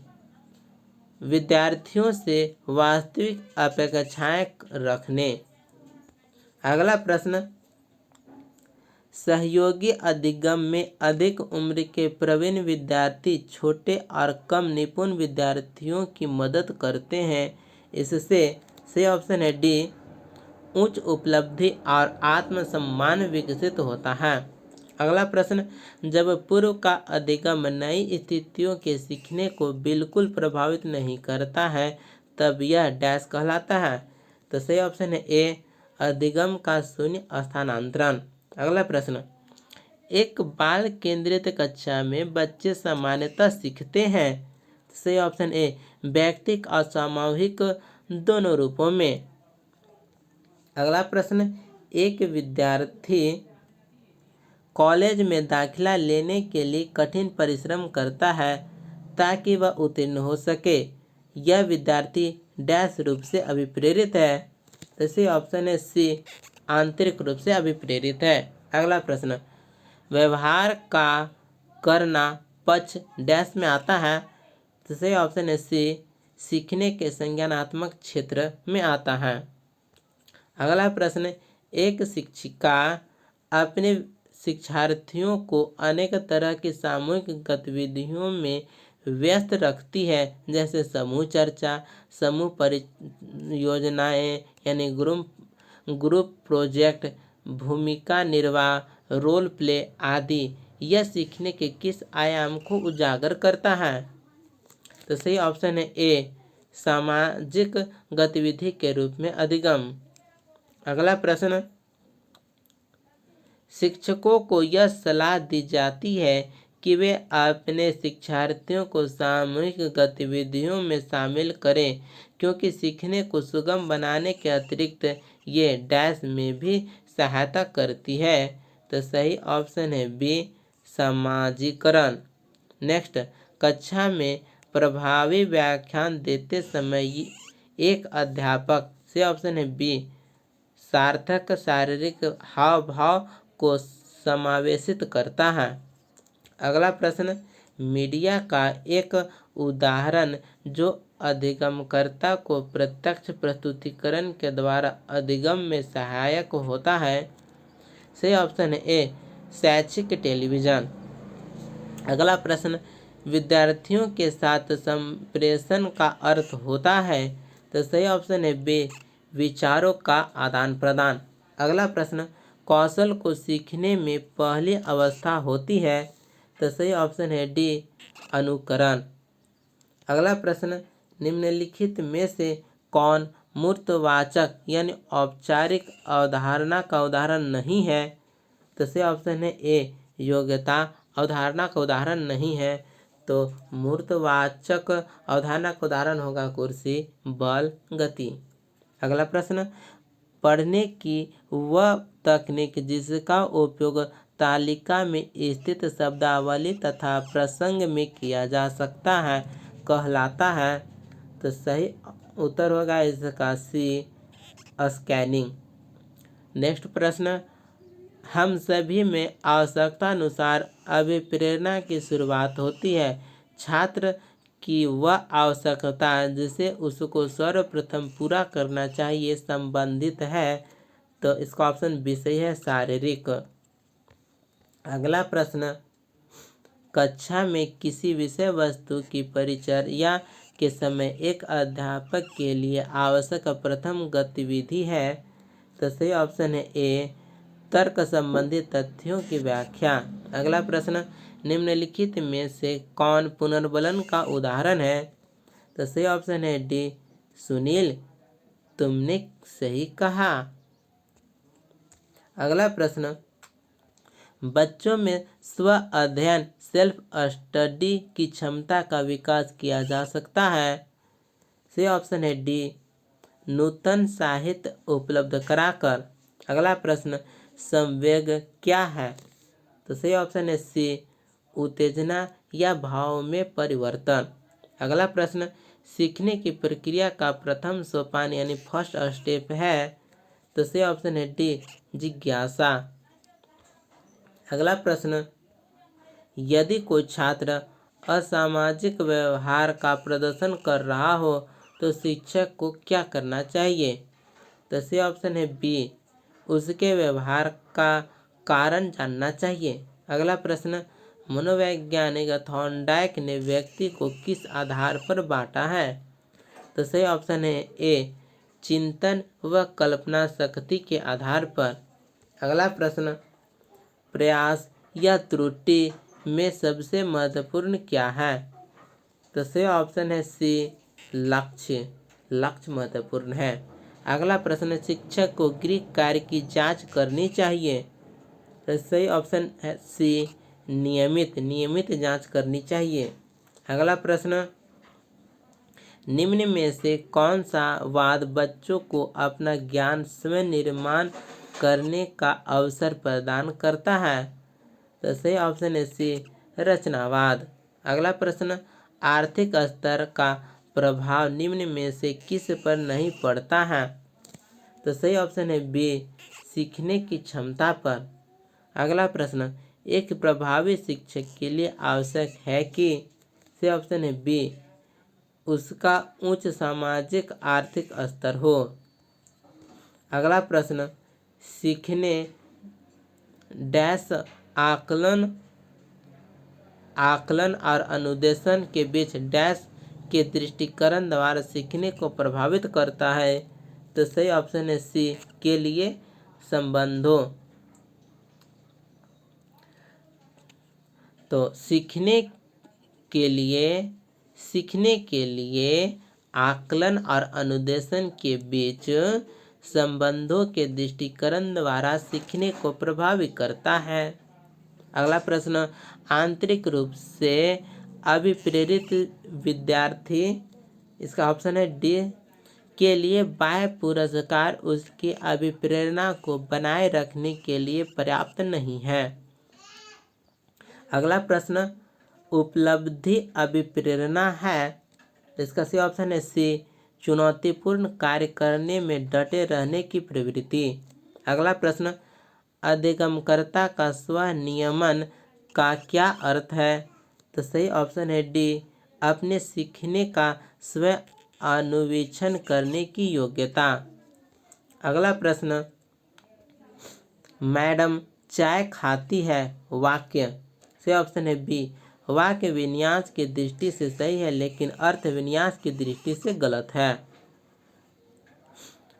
विद्यार्थियों से वास्तविक अपेक्षाएं रखने। अगला प्रश्न, सहयोगी अधिगम में अधिक उम्र के प्रवीण विद्यार्थी छोटे और कम निपुण विद्यार्थियों की मदद करते हैं। इससे सही ऑप्शन है डी, उच्च उपलब्धि और आत्मसम्मान विकसित होता है। अगला प्रश्न, जब पूर्व का अधिगम नई स्थितियों के सीखने को बिल्कुल प्रभावित नहीं करता है तब यह डैश कहलाता है तो सही ऑप्शन है ए, अधिगम का शून्य स्थानांतरण। अगला प्रश्न, एक बाल केंद्रित कक्षा में बच्चे सामान्यतः सीखते हैं तो सही ऑप्शन ए, व्यक्तिगत और सामूहिक दोनों रूपों में। अगला प्रश्न, एक विद्यार्थी कॉलेज में दाखिला लेने के लिए कठिन परिश्रम करता है ताकि वह उत्तीर्ण हो सके। यह विद्यार्थी डैश रूप से अभिप्रेरित है तो सही ऑप्शन है सी, आंतरिक रूप से अभिप्रेरित है। अगला प्रश्न, व्यवहार का करना पक्ष डैश में आता है तो सही ऑप्शन है सी, सीखने के संज्ञानात्मक क्षेत्र में आता है। अगला प्रश्न, एक शिक्षिका अपने शिक्षार्थियों को अनेक तरह की सामूहिक गतिविधियों में व्यस्त रखती है जैसे समूह चर्चा, समूह परियोजनाएं यानी ग्रुप प्रोजेक्ट, भूमिका निर्वाह, रोल प्ले आदि। यह सीखने के किस आयाम को उजागर करता है तो सही ऑप्शन है ए, सामाजिक गतिविधि के रूप में अधिगम। अगला प्रश्न, शिक्षकों को यह सलाह दी जाती है कि वे अपने शिक्षार्थियों को सामूहिक गतिविधियों में शामिल करें क्योंकि सीखने को सुगम बनाने के अतिरिक्त ये डैश में भी सहायता करती है तो सही ऑप्शन है बी, समाजीकरण। नेक्स्ट, कक्षा में प्रभावी व्याख्यान देते समय एक अध्यापक से ऑप्शन है बी, सार्थक शारीरिक हाव भाव को समावेशित करता है। अगला प्रश्न, मीडिया का एक उदाहरण जो अधिगमकर्ता को प्रत्यक्ष प्रस्तुतिकरण के द्वारा अधिगम में सहायक होता है सही ऑप्शन है ए, शैक्षिक टेलीविजन। अगला प्रश्न, विद्यार्थियों के साथ संप्रेषण का अर्थ होता है तो सही ऑप्शन है बी, विचारों का आदान प्रदान। अगला प्रश्न, कौशल को सीखने में पहली अवस्था होती है तो सही ऑप्शन है डी, अनुकरण। अगला प्रश्न, निम्नलिखित में से कौन मूर्तवाचक यानी औपचारिक अवधारणा का उदाहरण नहीं है तो सही ऑप्शन है ए, योग्यता अवधारणा का उदाहरण नहीं है तो मूर्तवाचक अवधारणा का उदाहरण होगा कुर्सी, बल, गति। अगला प्रश्न, पढ़ने की वह तकनीक जिसका उपयोग तालिका में स्थित शब्दावली तथा प्रसंग में किया जा सकता है कहलाता है तो सही उत्तर होगा इसका सी, स्कैनिंग। नेक्स्ट प्रश्न, हम सभी में आवश्यकता अनुसार अभिप्रेरणा की शुरुआत होती है। छात्र की वह आवश्यकता जिसे उसको सर्वप्रथम पूरा करना चाहिए संबंधित है तो इसका ऑप्शन बी सही है, शारीरिक। अगला प्रश्न, कक्षा में किसी विषय वस्तु की परिचर्या के समय एक अध्यापक के लिए आवश्यक प्रथम गतिविधि है तो सही ऑप्शन है ए, तर्क संबंधी तथ्यों की व्याख्या। अगला प्रश्न, निम्नलिखित में से कौन पुनर्बलन का उदाहरण है तो सही ऑप्शन है डी, सुनील, तुमने सही कहा। अगला प्रश्न, बच्चों में स्व अध्ययन सेल्फ स्टडी की क्षमता का विकास किया जा सकता है। सही ऑप्शन है डी, नूतन साहित्य उपलब्ध कराकर। अगला प्रश्न, संवेग क्या है? तो सही ऑप्शन है सी, उत्तेजना या भाव में परिवर्तन। अगला प्रश्न, सीखने की प्रक्रिया का प्रथम सोपान यानी फर्स्ट स्टेप है। तो सही ऑप्शन है डी, जिज्ञासा। अगला प्रश्न, यदि कोई छात्र असामाजिक व्यवहार का प्रदर्शन कर रहा हो तो शिक्षक को क्या करना चाहिए? तो सही ऑप्शन है बी, उसके व्यवहार का कारण जानना चाहिए। अगला प्रश्न, मनोवैज्ञानिक थॉर्नडाइक ने व्यक्ति को किस आधार पर बांटा है? तो सही ऑप्शन है ए, चिंतन व कल्पना शक्ति के आधार पर। अगला प्रश्न, प्रयास या त्रुटि में सबसे महत्वपूर्ण क्या है? तो सही ऑप्शन है सी, लक्ष्य। लक्ष्य महत्वपूर्ण है। अगला प्रश्न, शिक्षक को गृह कार्य की जांच करनी चाहिए। तो सही ऑप्शन है सी, नियमित जांच करनी चाहिए। अगला प्रश्न, निम्न में से कौन सा वाद बच्चों को अपना ज्ञान स्वयं निर्माण करने का अवसर प्रदान करता है? तो सही ऑप्शन है सी, रचनावाद। अगला प्रश्न, आर्थिक स्तर का प्रभाव निम्न में से किस पर नहीं पड़ता है? तो सही ऑप्शन है बी, सीखने की क्षमता पर। अगला प्रश्न, एक प्रभावी शिक्षक के लिए आवश्यक है कि? सही ऑप्शन है बी, उसका उच्च सामाजिक आर्थिक स्तर हो। अगला प्रश्न, सीखने डैश आकलन और अनुदेशन के बीच डैश के दृष्टिकरण द्वारा सीखने को प्रभावित करता है। तो सही ऑप्शन है सी, के लिए संबंधों। तो सीखने के लिए आकलन और अनुदेशन के बीच संबंधों के दृष्टिकरण द्वारा सीखने को प्रभावित करता है। अगला प्रश्न, आंतरिक रूप से अभिप्रेरित विद्यार्थी, इसका ऑप्शन है डी, के लिए बाह्य पुरस्कार उसकी अभिप्रेरणा को बनाए रखने के लिए पर्याप्त नहीं है। अगला प्रश्न, उपलब्धि अभिप्रेरणा है। इसका सही ऑप्शन है सी, चुनौतीपूर्ण कार्य करने में डटे रहने की प्रवृत्ति। अगला प्रश्न, अधिगमकर्ता का स्वनियमन का क्या अर्थ है? तो सही ऑप्शन है डी, अपने सीखने का स्व अनुवीक्षण करने की योग्यता। अगला प्रश्न, मैडम चाय खाती है वाक्य। सही ऑप्शन है बी, वाक्य विन्यास की दृष्टि से सही है लेकिन अर्थ विन्यास की दृष्टि से गलत है।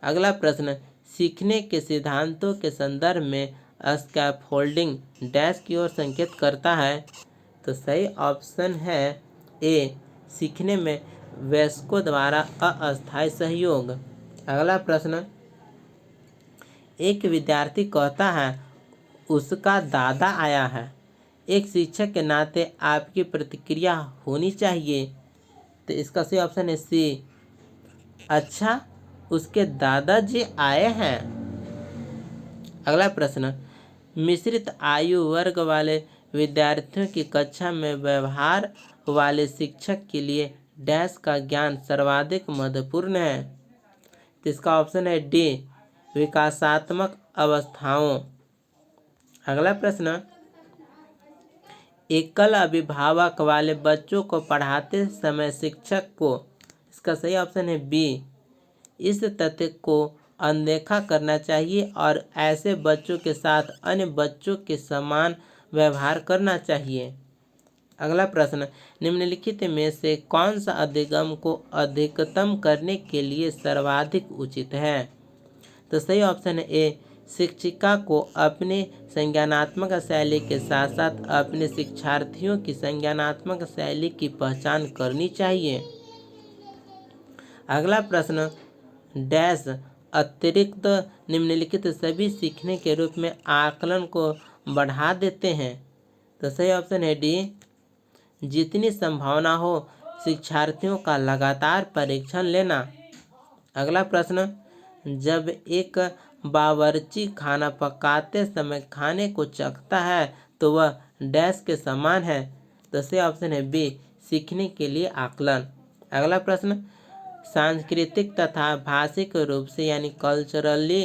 अगला प्रश्न, सीखने के सिद्धांतों के संदर्भ में स्कैफोल्डिंग डैश की ओर संकेत करता है। तो सही ऑप्शन है ए, सीखने में वयस्कों द्वारा अस्थायी सहयोग। अगला प्रश्न, एक विद्यार्थी कहता है उसका दादा आया है। एक शिक्षक के नाते आपकी प्रतिक्रिया होनी चाहिए। तो इसका सही ऑप्शन है सी, अच्छा उसके दादाजी आए हैं। अगला प्रश्न, मिश्रित आयु वर्ग वाले विद्यार्थियों की कक्षा में व्यवहार वाले शिक्षक के लिए डैश का ज्ञान सर्वाधिक महत्वपूर्ण है। तो इसका ऑप्शन है डी, विकासात्मक अवस्थाओं। अगला प्रश्न, एकल अभिभावक वाले बच्चों को पढ़ाते समय शिक्षक को, इसका सही ऑप्शन है बी, इस तथ्य को अनदेखा करना चाहिए और ऐसे बच्चों के साथ अन्य बच्चों के समान व्यवहार करना चाहिए। अगला प्रश्न, निम्नलिखित में से कौन सा अधिगम को अधिकतम करने के लिए सर्वाधिक उचित है? तो सही ऑप्शन है ए, शिक्षिका को अपने संज्ञानात्मक शैली के साथ साथ अपने शिक्षार्थियों की संज्ञानात्मक शैली की पहचान करनी चाहिए। अगला प्रश्न, डैश अतिरिक्त निम्नलिखित सभी सीखने के रूप में आकलन को बढ़ा देते हैं। तो सही ऑप्शन है डी, जितनी संभावना हो शिक्षार्थियों का लगातार परीक्षण लेना। अगला प्रश्न, जब एक बावर्ची खाना पकाते समय खाने को चखता है तो वह डैश के समान है। तो सही ऑप्शन है बी, सीखने के लिए आकलन। अगला प्रश्न, सांस्कृतिक तथा भाषिक रूप से यानी कल्चरली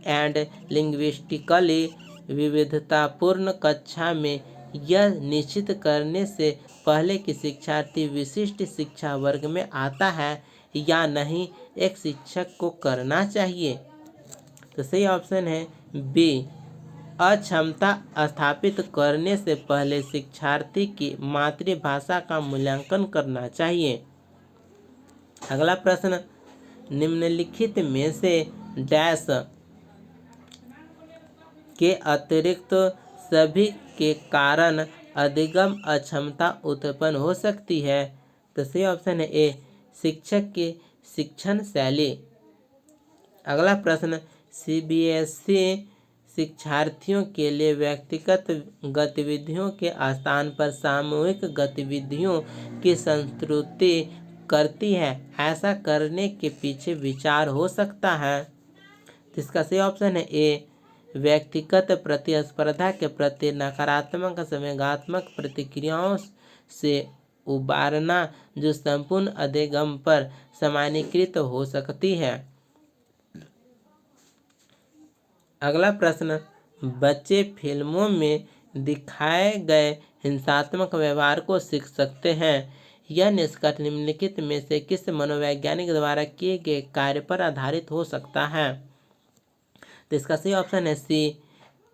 एंड लिंग्विस्टिकली विविधतापूर्ण कक्षा में यह निश्चित करने से पहले कि शिक्षार्थी विशिष्ट शिक्षा वर्ग में आता है या नहीं एक शिक्षक को करना चाहिए। तो सही ऑप्शन है बी, अक्षमता स्थापित करने से पहले शिक्षार्थी की मातृभाषा का मूल्यांकन करना चाहिए। अगला प्रश्न, निम्नलिखित में से डैश के अतिरिक्त सभी के कारण अधिगम अक्षमता उत्पन्न हो सकती है। तो सही ऑप्शन है ए, शिक्षक की शिक्षण शैली। अगला प्रश्न, सीबीएसई शिक्षार्थियों के लिए व्यक्तिगत गतिविधियों के स्थान पर सामूहिक गतिविधियों की संस्तुति करती है। ऐसा करने के पीछे विचार हो सकता है। तो इसका सही ऑप्शन है ए, व्यक्तिगत प्रतिस्पर्धा के प्रति नकारात्मक संवेगात्मक प्रतिक्रियाओं से उबारना जो संपूर्ण अधिगम पर सामान्यीकृत हो सकती है। अगला प्रश्न, बच्चे फिल्मों में दिखाए गए हिंसात्मक व्यवहार को सीख सकते हैं। यह निष्कर्ष निम्नलिखित में से किस मनोवैज्ञानिक द्वारा किए गए कार्य पर आधारित हो सकता है। तो इसका सही ऑप्शन है सी,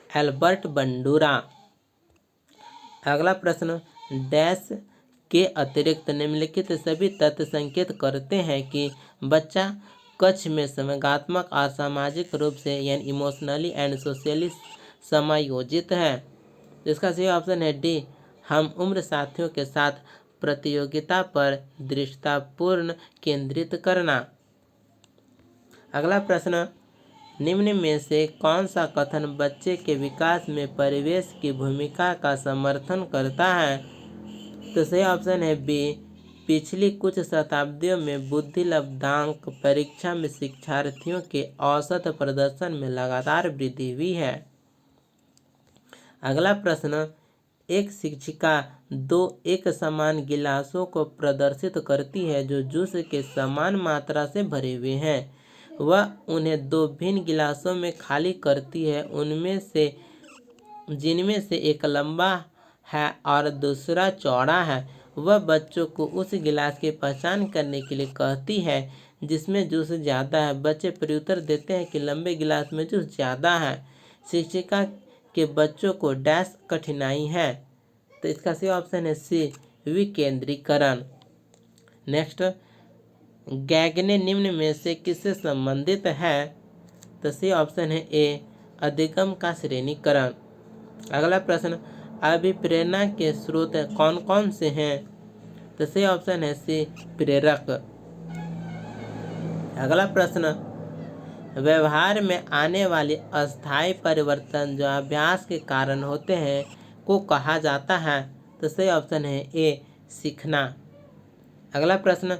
एल्बर्ट बंडूरा। अगला प्रश्न, डैश के अतिरिक्त निम्नलिखित सभी तथ्य संकेत करते हैं कि बच्चा कक्ष में संवेगात्मक और सामाजिक रूप से यानी इमोशनली एंड सोशली समायोजित है। इसका सही ऑप्शन है डी, हम उम्र साथियों के साथ प्रतियोगिता पर दृढ़तापूर्ण केंद्रित करना। अगला प्रश्न, निम्न में से कौन सा कथन बच्चे के विकास में परिवेश की भूमिका का समर्थन करता है। तो सही ऑप्शन है बी, पिछली कुछ शताब्दियों में बुद्धि लब्धांक परीक्षा में शिक्षार्थियों के औसत प्रदर्शन में लगातार वृद्धि हुई है। अगला प्रश्न, एक शिक्षिका दो एक समान गिलासों को प्रदर्शित करती है जो जूस के समान मात्रा से भरे हुए हैं। वह उन्हें दो भिन्न गिलासों में खाली करती है, उनमें से जिनमें से एक लंबा है और दूसरा चौड़ा है। वह बच्चों को उस गिलास की पहचान करने के लिए कहती है जिसमें जूस ज़्यादा है। बच्चे प्रत्युत्तर देते हैं कि लंबे गिलास में जूस ज़्यादा है। शिक्षिका के बच्चों को डैश कठिनाई है। तो इसका सही ऑप्शन है सी, विकेंद्रीकरण। नेक्स्ट, गैगने निम्न में से किससे संबंधित है। तो सही ऑप्शन है ए, अधिगम का श्रेणीकरण। अगला प्रश्न, अभिप्रेरणा के स्रोत कौन कौन से हैं। तो सही ऑप्शन है सी, प्रेरक। अगला प्रश्न, व्यवहार में आने वाली अस्थायी परिवर्तन जो अभ्यास के कारण होते हैं को कहा जाता है। तो सही ऑप्शन है ए, सीखना। अगला प्रश्न,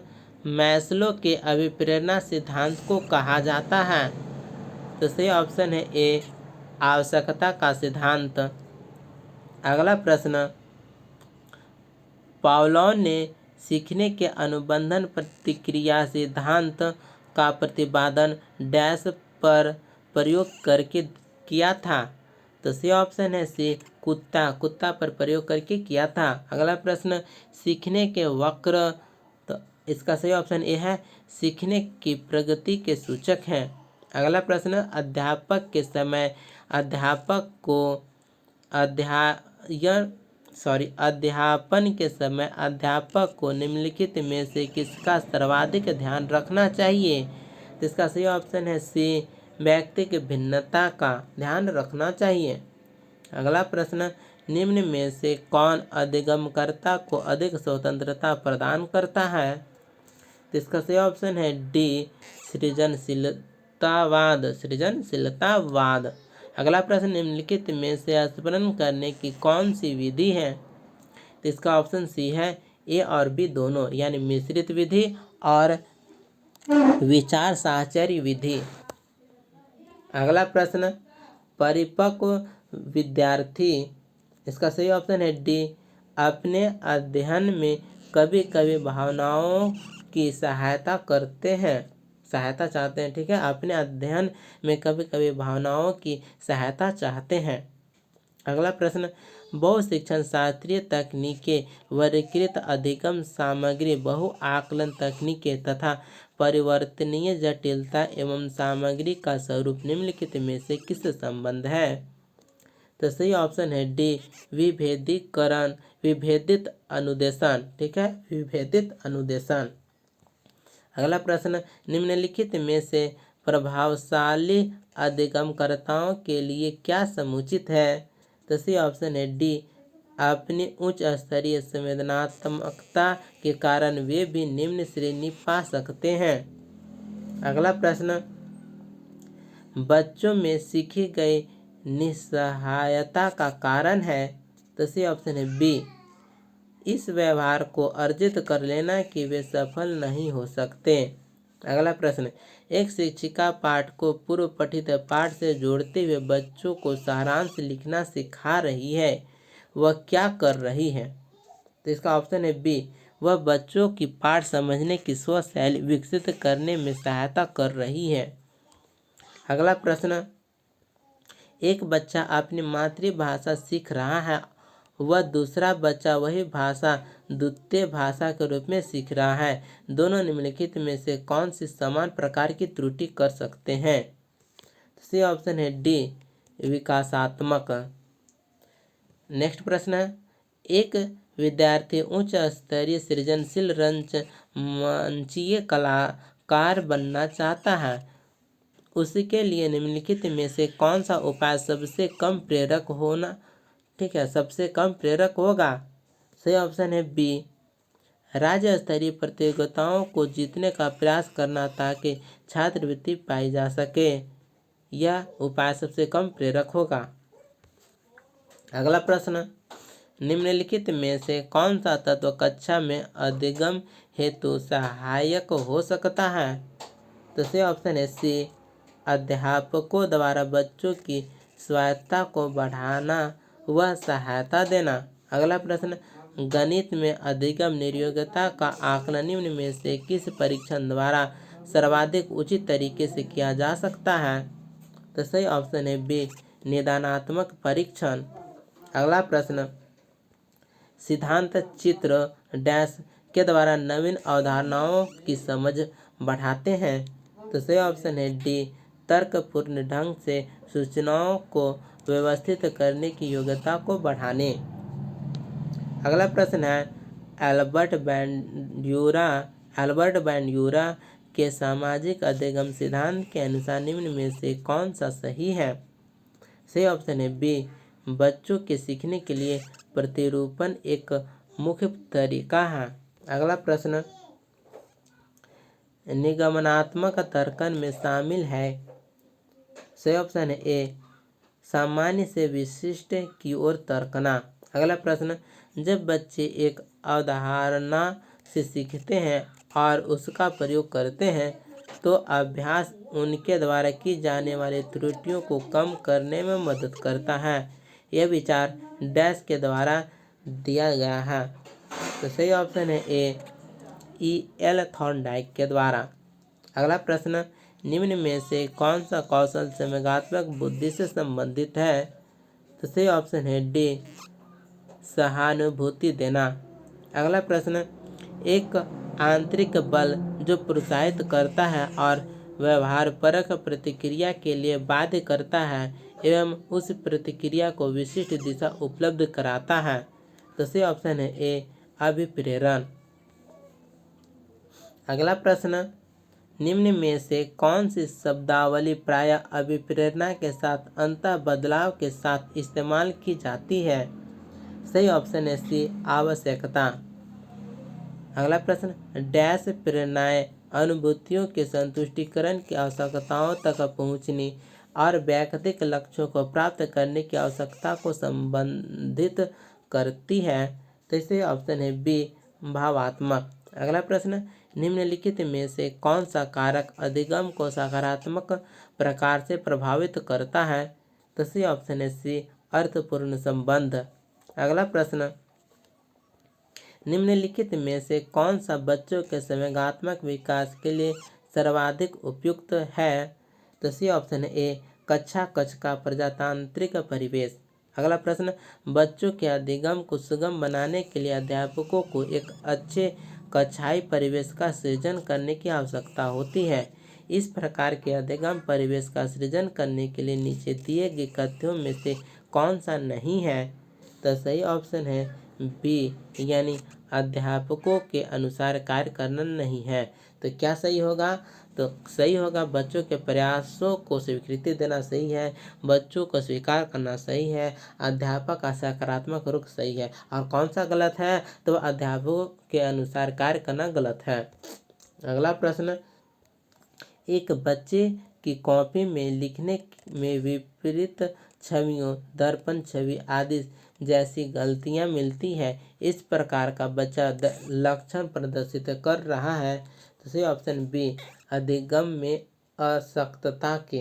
मैस्लो के अभिप्रेरणा सिद्धांत को कहा जाता है। तो सही ऑप्शन है ए, आवश्यकता का सिद्धांत। अगला प्रश्न, पावलोव ने सीखने के अनुबंधन प्रतिक्रिया सिद्धांत का प्रतिपादन डैश पर प्रयोग करके किया था। तो सही ऑप्शन है सी, कुत्ता पर प्रयोग करके किया था। अगला प्रश्न, सीखने के वक्र। तो इसका सही ऑप्शन ए है, सीखने की प्रगति के सूचक हैं। अगला प्रश्न, अध्यापन के समय अध्यापक को निम्नलिखित में से किसका सर्वाधिक ध्यान रखना चाहिए। तो इसका सही ऑप्शन है सी, व्यक्ति की भिन्नता का ध्यान रखना चाहिए। अगला प्रश्न, निम्न में से कौन अधिगमकर्ता को अधिक स्वतंत्रता प्रदान करता है। तो इसका सही ऑप्शन है डी, सृजनशीलतावाद। अगला प्रश्न, निम्नलिखित में से स्मरण करने की कौन सी विधि है? तो इसका ऑप्शन सी है ए और बी दोनों, यानी मिश्रित विधि और विचार साहचर्य विधि। अगला प्रश्न, परिपक्व विद्यार्थी, इसका सही ऑप्शन है डी, अपने अध्ययन में कभी कभी भावनाओं की सहायता चाहते हैं। ठीक है, अपने अध्ययन में कभी कभी भावनाओं की सहायता चाहते हैं। अगला प्रश्न, बहु शिक्षण शास्त्रीय तकनीकें, वर्गीकृत अधिगम सामग्री, बहु आकलन तकनीकें तथा परिवर्तनीय जटिलता एवं सामग्री का स्वरूप निम्नलिखित में से किससे संबंध है? तो सही ऑप्शन है डी, विभेदित अनुदेशन। ठीक है, विभेदित अनुदेशन। अगला प्रश्न, निम्नलिखित में से प्रभावशाली अधिगमकर्ताओं के लिए क्या समुचित है? तो सही ऑप्शन है डी, अपनी उच्च स्तरीय संवेदनात्मकता के कारण वे भी निम्न श्रेणी पा सकते हैं। अगला प्रश्न, बच्चों में सीखी गई निस्सहायता का कारण है? तो सही ऑप्शन है बी, इस व्यवहार को अर्जित कर लेना कि वे सफल नहीं हो सकते। अगला प्रश्न, एक शिक्षिका पाठ को पूर्व पठित पाठ से जोड़ते हुए बच्चों को सारांश लिखना सिखा रही है, वह क्या कर रही है? तो इसका ऑप्शन है बी, वह बच्चों की पाठ समझने की स्व शैली विकसित करने में सहायता कर रही है। अगला प्रश्न, एक बच्चा अपनी मातृभाषा सीख रहा है, वह दूसरा बच्चा वही भाषा द्वितीय भाषा के रूप में सीख रहा है। दोनों निम्नलिखित में से कौन सी समान प्रकार की त्रुटि कर सकते हैं? सी ऑप्शन है डी, विकासात्मक। नेक्स्ट प्रश्न है, एक विद्यार्थी उच्च स्तरीय सृजनशील मंचीय कलाकार बनना चाहता है, उसके लिए निम्नलिखित में से कौन सा उपाय सबसे कम प्रेरक होना? ठीक है, सबसे कम प्रेरक होगा। सही ऑप्शन है बी, राज्य स्तरीय प्रतियोगिताओं को जीतने का प्रयास करना ताकि छात्रवृत्ति पाई जा सके। यह उपाय सबसे कम प्रेरक होगा। अगला प्रश्न, निम्नलिखित में से कौन सा तत्व कक्षा में अधिगम हेतु सहायक हो सकता है? तो सही ऑप्शन है सी, अध्यापकों द्वारा बच्चों की स्वायत्तता को बढ़ाना व सहायता देना। अगला प्रश्न, गणित में अधिगम निर्योग्यता का आकलन निम्न में से किस परीक्षण द्वारा सर्वाधिक उचित तरीके से किया जा सकता है? तो सही ऑप्शन है बी, निदानात्मक परीक्षण। अगला प्रश्न, सिद्धांत चित्र डैश के द्वारा नवीन अवधारणाओं की समझ बढ़ाते हैं। तो सही ऑप्शन है डी, तर्कपूर्ण ढंग से सूचनाओं को व्यवस्थित करने की योग्यता को बढ़ाने। अगला प्रश्न है, एल्बर्ट बैंड्यूरा के सामाजिक अधिगम सिद्धांत के अनुसार निम्न में से कौन सा सही है? सही ऑप्शन है बी, बच्चों के सीखने के लिए प्रतिरूपण एक मुख्य तरीका है। अगला प्रश्न, निगमनात्मक तर्कन में शामिल है। सही ऑप्शन है ए, सामान्य से विशिष्ट की ओर तर्कना। अगला प्रश्न, जब बच्चे एक अवधारणा से सीखते हैं और उसका प्रयोग करते हैं तो अभ्यास उनके द्वारा की जाने वाली त्रुटियों को कम करने में मदद करता है। यह विचार डैश के द्वारा दिया गया है। तो सही ऑप्शन है ए, E.L. थॉर्नडाइक के द्वारा। अगला प्रश्न, निम्न में से कौन सा कौशल संवेगात्मक बुद्धि से संबंधित है? तो सही ऑप्शन है डी, सहानुभूति देना। अगला प्रश्न, एक आंतरिक बल जो प्रोत्साहित करता है और व्यवहारपरक प्रतिक्रिया के लिए बाध्य करता है एवं उस प्रतिक्रिया को विशिष्ट दिशा उपलब्ध कराता है। तो सही ऑप्शन है ए, अभिप्रेरण। अगला प्रश्न, निम्न में से कौन सी शब्दावली प्रायः अभिप्रेरणा के साथ अंतः बदलाव के साथ इस्तेमाल की जाती है? सही ऑप्शन है सी, आवश्यकता। अगला प्रश्न, डैश प्रेरणाएं अनुभूतियों के संतुष्टिकरण की आवश्यकताओं तक पहुंचने और व्यक्तिगत लक्ष्यों को प्राप्त करने की आवश्यकता को संबंधित करती है। तो इसे ऑप्शन है बी, भावात्मक। अगला प्रश्न, निम्नलिखित में से कौन सा कारक अधिगम को सकारात्मक प्रकार से प्रभावित करता है? तो सी ऑप्शन है सी, अर्थपूर्ण संबंध। अगला प्रश्न, निम्नलिखित में से कौन सा बच्चों के संवेगात्मक विकास के लिए सर्वाधिक उपयुक्त है? तो सी ऑप्शन है ए, कक्षा कक्ष का प्रजातांत्रिक परिवेश। अगला प्रश्न, बच्चों के अधिगम को सुगम बनाने के लिए अध्यापकों को एक अच्छे कक्षाई परिवेश का सृजन करने की आवश्यकता होती है। इस प्रकार के अधिगम परिवेश का सृजन करने के लिए नीचे दिए गए कथनों में से कौन सा नहीं है? तो सही ऑप्शन है बी, यानी अध्यापकों के अनुसार कार्य करना नहीं है। तो क्या सही होगा? तो सही होगा बच्चों के प्रयासों को स्वीकृति देना सही है, बच्चों को स्वीकार करना सही है, अध्यापक का सकारात्मक रुख सही है। और कौन सा गलत है? तो अध्यापकों के अनुसार कार्य करना गलत है। अगला प्रश्न, एक बच्चे की कॉपी में लिखने में विपरीत छवियों, दर्पण छवि आदि जैसी गलतियां मिलती है। इस प्रकार का बच्चा लक्षण प्रदर्शित कर रहा है। तो सही ऑप्शन बी, अधिगम में असक्तता के।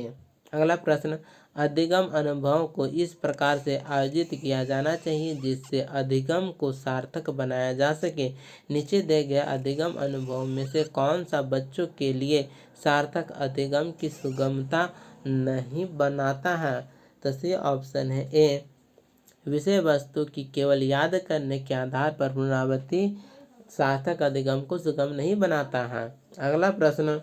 अगला प्रश्न, अधिगम अनुभवों को इस प्रकार से आयोजित किया जाना चाहिए जिससे अधिगम को सार्थक बनाया जा सके। नीचे दिए गए अधिगम अनुभवों में से कौन सा बच्चों के लिए सार्थक अधिगम की सुगमता नहीं बनाता है? तो सही ऑप्शन है ए, विषय वस्तु की केवल याद करने के आधार पर पुनरावृत्ति सार्थक अधिगम को सुगम नहीं बनाता है। अगला प्रश्न,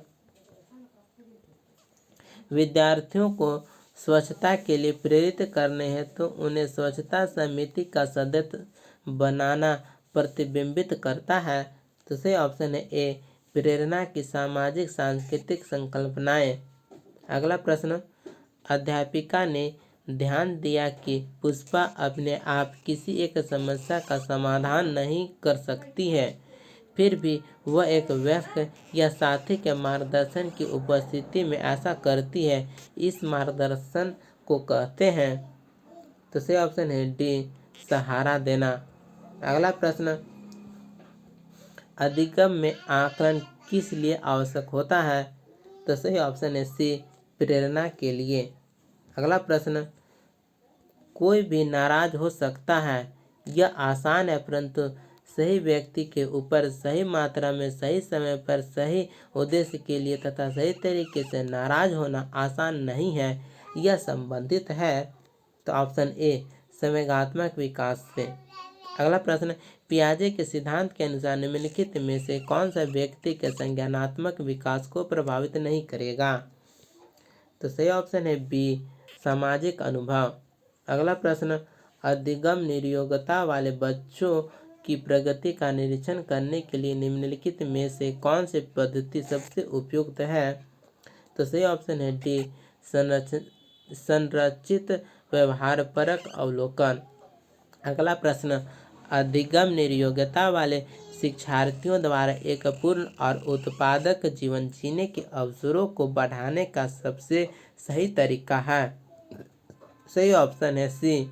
विद्यार्थियों को स्वच्छता के लिए प्रेरित करने हेतु तो उन्हें स्वच्छता समिति का सदस्य बनाना प्रतिबिंबित करता है। तो सही ऑप्शन है ए, प्रेरणा की सामाजिक सांस्कृतिक संकल्पनाएं। अगला प्रश्न, अध्यापिका ने ध्यान दिया कि पुष्पा अपने आप किसी एक समस्या का समाधान नहीं कर सकती है, फिर भी वह एक वयस्क या साथी के मार्गदर्शन की उपस्थिति में ऐसा करती है। इस मार्गदर्शन को कहते हैं। तो सही ऑप्शन है डी, सहारा देना। अगला प्रश्न, अधिगम में आकलन किस लिए आवश्यक होता है? तो सही ऑप्शन है सी, प्रेरणा के लिए। अगला प्रश्न, कोई भी नाराज हो सकता है, यह आसान है, परंतु सही व्यक्ति के ऊपर सही मात्रा में सही समय पर सही उद्देश्य के लिए तथा सही तरीके से नाराज होना आसान नहीं है। यह संबंधित है। तो ऑप्शन ए, संवेगात्मक विकास से। अगला प्रश्न, पियाजे के सिद्धांत के अनुसार निम्नलिखित में से कौन सा व्यक्ति के संज्ञानात्मक विकास को प्रभावित नहीं करेगा? तो सही ऑप्शन है बी, सामाजिक अनुभव। अगला प्रश्न, अधिगम नियोग्यता वाले बच्चों की प्रगति का निरीक्षण करने के लिए निम्नलिखित में से कौन सी पद्धति सबसे उपयुक्त है? तो सही ऑप्शन है डी, संरचित व्यवहारपरक अवलोकन। अगला प्रश्न, अधिगम नियोग्यता वाले शिक्षार्थियों द्वारा एक पूर्ण और उत्पादक जीवन जीने के अवसरों को बढ़ाने का सबसे सही तरीका है? सही ऑप्शन है सी,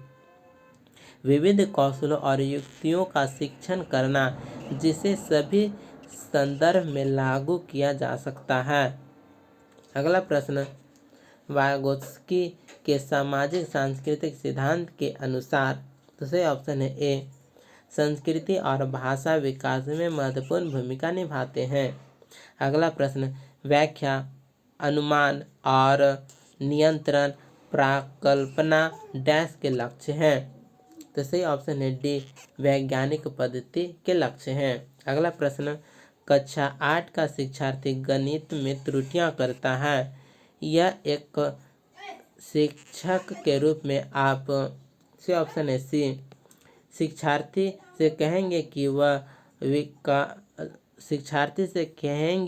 विविध कौशलों और युक्तियों का शिक्षण करना जिसे सभी संदर्भ में लागू किया जा सकता है। अगला प्रश्न, वागोत्स्की के सामाजिक सांस्कृतिक सिद्धांत के अनुसार। तो सही ऑप्शन है ए, संस्कृति और भाषा विकास में महत्वपूर्ण भूमिका निभाते हैं। अगला प्रश्न, व्याख्या, अनुमान और नियंत्रण प्राकल्पना डैश के लक्ष्य हैं? तो सही ऑप्शन है डी, वैज्ञानिक पद्धति के लक्ष्य हैं। अगला प्रश्न, कक्षा 8 का शिक्षार्थी गणित में त्रुटियां करता है, यह एक शिक्षक के रूप में आप से ऑप्शन है सी, शिक्षार्थी से कहेंगे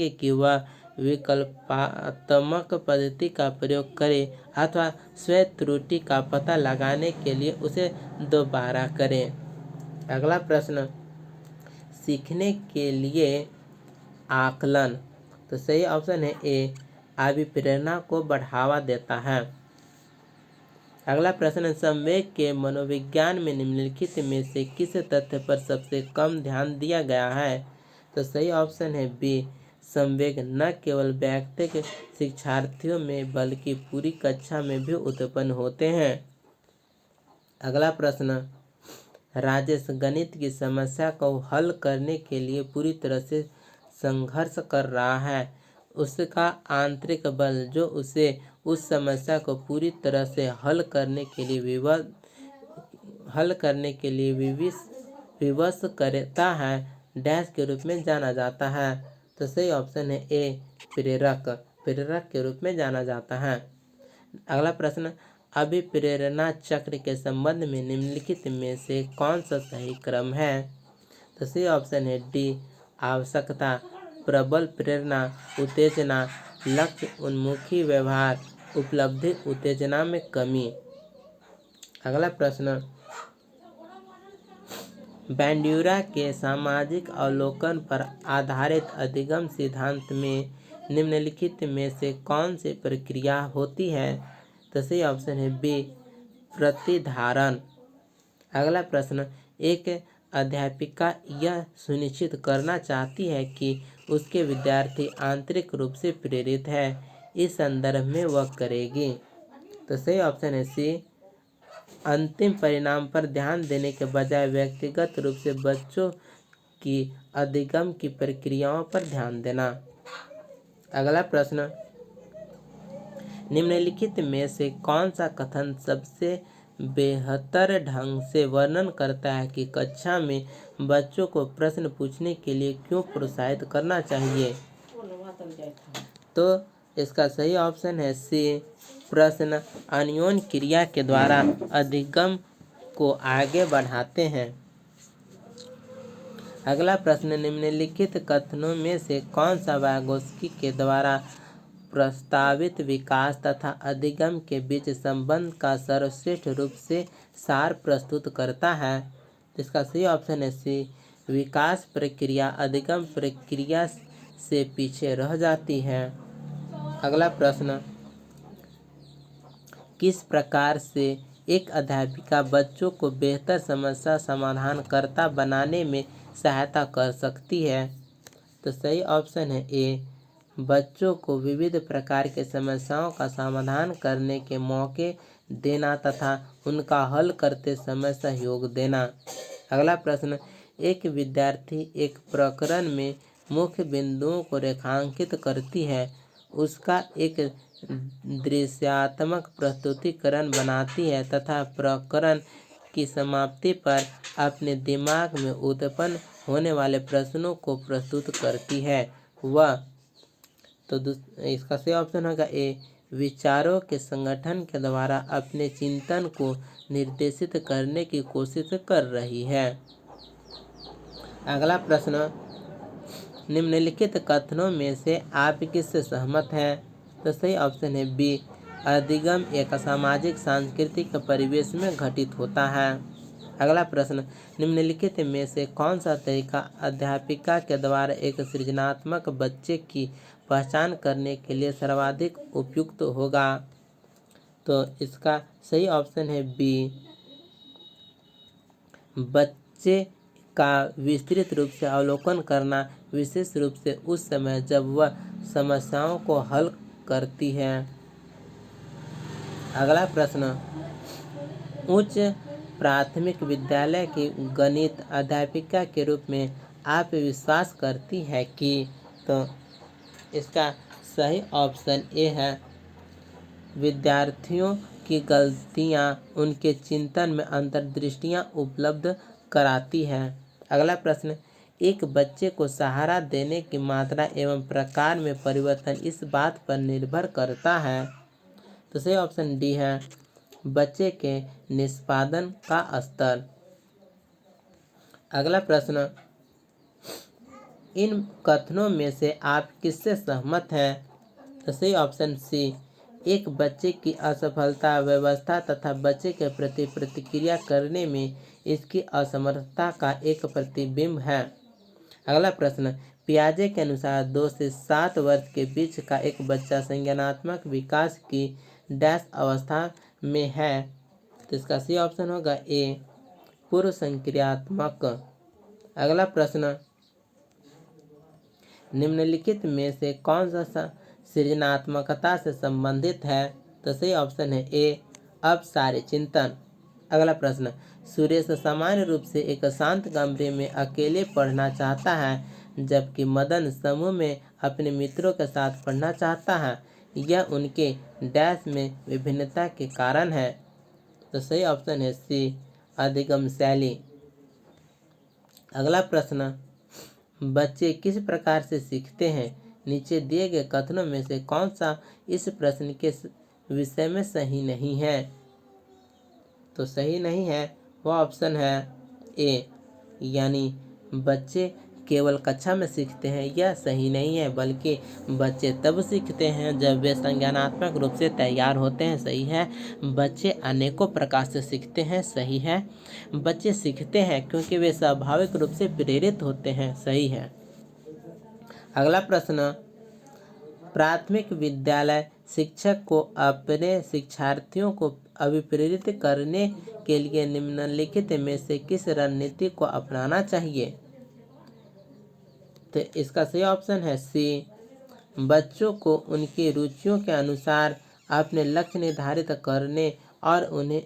कि वह विकल्पात्मक पद्धति का प्रयोग करे अथवा स्वयं त्रुटि का पता लगाने के लिए उसे दोबारा करें। अगला प्रश्न, सीखने के लिए आकलन। तो सही ऑप्शन है ए, अभिप्रेरणा को बढ़ावा देता है। अगला प्रश्न है, संवेग के मनोविज्ञान में निम्नलिखित में से किस तथ्य पर सबसे कम ध्यान दिया गया है? तो सही ऑप्शन है बी, संवेग न केवल व्यक्तिगत शिक्षार्थियों में बल्कि पूरी कक्षा में भी उत्पन्न होते हैं। अगला प्रश्न, राजेश गणित की समस्या को हल करने के लिए पूरी तरह से संघर्ष कर रहा है। उसका आंतरिक बल जो उसे उस समस्या को पूरी तरह से हल करने के लिए विवश करता है डैश के रूप में जाना जाता है। तो सही ऑप्शन है ए, प्रेरक के रूप में जाना जाता है। अगला प्रश्न, अभिप्रेरणा चक्र के संबंध में निम्नलिखित में से कौन सा सही क्रम है? तो सही ऑप्शन है डी, आवश्यकता, प्रबल प्रेरणा, उत्तेजना, लक्ष्य उन्मुखी व्यवहार, उपलब्धि उत्तेजना में कमी। अगला प्रश्न, बैंड्यूरा के सामाजिक अवलोकन पर आधारित अधिगम सिद्धांत में निम्नलिखित में से कौन सी प्रक्रिया होती है? तो सही ऑप्शन है बी, प्रतिधारण। अगला प्रश्न, एक अध्यापिका यह सुनिश्चित करना चाहती है कि उसके विद्यार्थी आंतरिक रूप से प्रेरित है, इस संदर्भ में वह करेगी। तो सही ऑप्शन है सी, अंतिम परिणाम पर ध्यान देने के बजाय व्यक्तिगत रूप से बच्चों की अधिगम की प्रक्रियाओं पर ध्यान देना। अगला प्रश्न, निम्नलिखित में से कौन सा कथन सबसे बेहतर ढंग से वर्णन करता है कि कक्षा में बच्चों को प्रश्न पूछने के लिए क्यों प्रोत्साहित करना चाहिए? तो इसका सही ऑप्शन है सी, प्रश्न अन्योन्य क्रिया के द्वारा अधिगम को आगे बढ़ाते हैं। अगला प्रश्न, निम्नलिखित कथनों में से कौन सा वागोस्की के द्वारा प्रस्तावित विकास तथा अधिगम के बीच संबंध का सर्वश्रेष्ठ रूप से सार प्रस्तुत करता है? इसका सही ऑप्शन है सी, विकास प्रक्रिया अधिगम प्रक्रिया से पीछे रह जाती है। अगला प्रश्न, किस प्रकार से एक अध्यापिका बच्चों को बेहतर समस्या समाधानकर्ता बनाने में सहायता कर सकती है? तो सही ऑप्शन है ए, बच्चों को विविध प्रकार के समस्याओं का समाधान करने के मौके देना तथा उनका हल करते समय सहयोग देना। अगला प्रश्न, एक विद्यार्थी एक प्रकरण में मुख्य बिंदुओं को रेखांकित करती है, उसका एक दृश्यात्मक प्रस्तुतिकरण बनाती है तथा प्रकरण की समाप्ति पर अपने दिमाग में उत्पन्न होने वाले प्रश्नों को प्रस्तुत करती है, वह। तो इसका सही ऑप्शन होगा ए, विचारों के संगठन के द्वारा अपने चिंतन को निर्देशित करने की कोशिश कर रही है। अगला प्रश्न, निम्नलिखित कथनों में से आप किससे सहमत हैं? तो सही ऑप्शन है बी, अधिगम एक सामाजिक सांस्कृतिक परिवेश में घटित होता है। अगला प्रश्न, निम्नलिखित में से कौन सा तरीका अध्यापिका के द्वारा एक सृजनात्मक बच्चे की पहचान करने के लिए सर्वाधिक उपयुक्त होगा? तो इसका सही ऑप्शन है बी, बच्चे का विस्तृत रूप से अवलोकन करना, विशेष रूप से उस समय जब वह समस्याओं को हल करती है। अगला प्रश्न, उच्च प्राथमिक विद्यालय की गणित अध्यापिका के रूप में आप विश्वास करती है कि? तो इसका सही ऑप्शन ए है, विद्यार्थियों की गलतियां उनके चिंतन में अंतर्दृष्टियां उपलब्ध कराती है। अगला प्रश्न, एक बच्चे को सहारा देने की मात्रा एवं प्रकार में परिवर्तन इस बात पर निर्भर करता है? तो सही ऑप्शन डी है, बच्चे के निष्पादन का स्तर। अगला प्रश्न, इन कथनों में से आप किससे सहमत हैं? तो सही ऑप्शन सी, एक बच्चे की असफलता व्यवस्था तथा बच्चे के प्रति प्रतिक्रिया करने में इसकी असमर्थता का एक प्रतिबिंब है। अगला प्रश्न, पियाजे के अनुसार 2 से 7 वर्ष के बीच का एक बच्चा संज्ञानात्मक विकास की डैश अवस्था में है। तो इसका सही ऑप्शन होगा ए, पूर्व संक्रियात्मक। अगला प्रश्न, निम्नलिखित में से कौन सा सृजनात्मकता से संबंधित है? तो सही ऑप्शन है ए, अपसारी चिंतन। अगला प्रश्न, सुरेश सामान्य रूप से एक शांत कमरे में अकेले पढ़ना चाहता है जबकि मदन समूह में अपने मित्रों के साथ पढ़ना चाहता है। यह उनके डैश में विभिन्नता के कारण है। तो सही ऑप्शन है सी, अधिगम शैली। अगला प्रश्न, बच्चे किस प्रकार से सीखते हैं? नीचे दिए गए कथनों में से कौन सा इस प्रश्न के विषय में सही नहीं है? तो सही नहीं है वह ऑप्शन है ए, यानी बच्चे केवल कक्षा में सीखते हैं, यह सही नहीं है, बल्कि बच्चे तब सीखते हैं जब वे संज्ञानात्मक रूप से तैयार होते हैं, सही है। बच्चे अनेकों प्रकार से सीखते हैं, सही है। बच्चे सीखते हैं क्योंकि वे स्वाभाविक रूप से प्रेरित होते हैं, सही है। अगला प्रश्न, प्राथमिक विद्यालय शिक्षक को अपने शिक्षार्थियों को अभिप्रेरित करने के लिए निम्नलिखित में से किस रणनीति को अपनाना चाहिए? तो इसका सही ऑप्शन है सी, बच्चों को उनकी रुचियों के अनुसार अपने लक्ष्य निर्धारित करने और उन्हें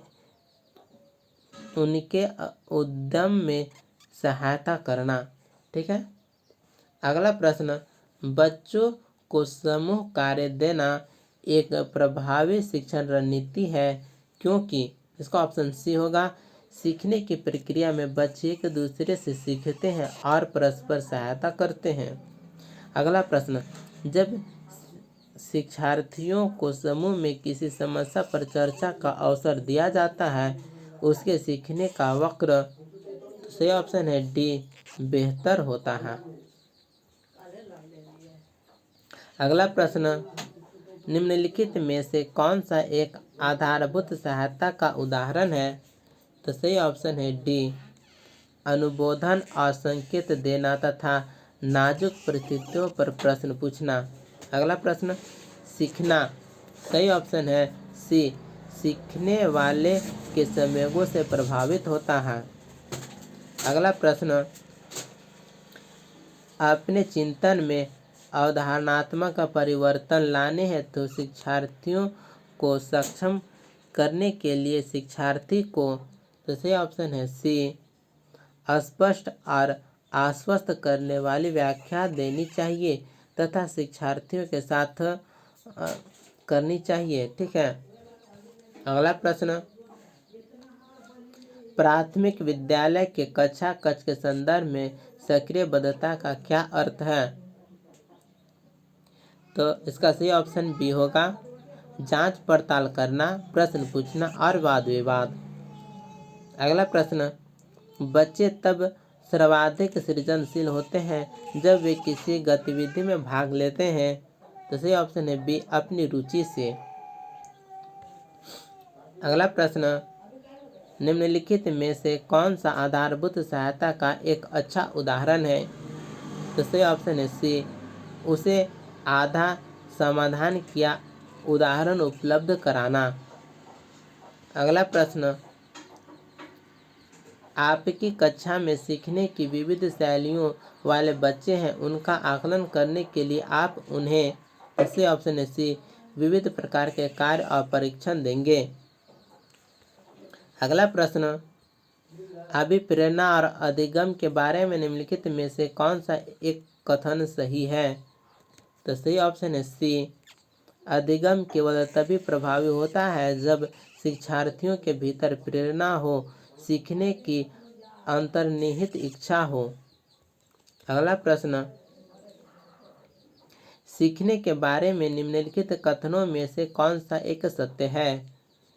उनके उद्यम में सहायता करना। ठीक है। अगला प्रश्न, बच्चों को समूह कार्य देना एक प्रभावी शिक्षण रणनीति है क्योंकि इसका ऑप्शन सी होगा, सीखने की प्रक्रिया में बच्चे एक दूसरे से सीखते हैं और परस्पर सहायता करते हैं। अगला प्रश्न, जब शिक्षार्थियों को समूह में किसी समस्या पर चर्चा का अवसर दिया जाता है उसके सीखने का वक्र, तो सही ऑप्शन है डी, बेहतर होता है। अगला प्रश्न, निम्नलिखित में से कौन सा एक आधारभूत सहायता का उदाहरण है? तो सही ऑप्शन है डी, अनुबोधन और संकेत देना तथा नाजुक परिस्थितियों पर प्रश्न पूछना। अगला प्रश्न, सीखना, सही ऑप्शन है सी, सीखने वाले के संवेगों से प्रभावित होता है। अगला प्रश्न, अपने चिंतन में अवधारणात्मक परिवर्तन लाने हेतु शिक्षार्थियों को सक्षम करने के लिए शिक्षार्थी को, तो सही ऑप्शन है सी, स्पष्ट और आश्वस्त करने वाली व्याख्या देनी चाहिए तथा शिक्षार्थियों के साथ करनी चाहिए। ठीक है। अगला प्रश्न, प्राथमिक विद्यालय के कक्षा कक्ष के संदर्भ में सक्रिय बद्धता का क्या अर्थ है? तो इसका सही ऑप्शन बी होगा, जांच पड़ताल करना, प्रश्न पूछना और वाद विवाद। अगला प्रश्न, बच्चे तब सर्वाधिक सृजनशील होते हैं जब वे किसी गतिविधि में भाग लेते हैं। तो सही ऑप्शन है बी, अपनी रुचि से। अगला प्रश्न, निम्नलिखित में से कौन सा आधारभूत सहायता का एक अच्छा उदाहरण है? तो सही ऑप्शन है सी, उसे आधा समाधान किया उदाहरण उपलब्ध कराना। अगला प्रश्न, आपकी कक्षा में सीखने की विविध शैलियों वाले बच्चे हैं, उनका आकलन करने के लिए आप उन्हें, इससे ऑप्शन है सी, विविध प्रकार के कार्य और परीक्षण देंगे। अगला प्रश्न, अभिप्रेरणा और अधिगम के बारे में निम्नलिखित में से कौन सा एक कथन सही है? तो सही ऑप्शन है सी, अधिगम केवल तभी प्रभावी होता है जब शिक्षार्थियों के भीतर प्रेरणा हो, सीखने की अंतर्निहित इच्छा हो। अगला प्रश्न, सीखने के बारे में निम्नलिखित कथनों में से कौन सा एक सत्य है?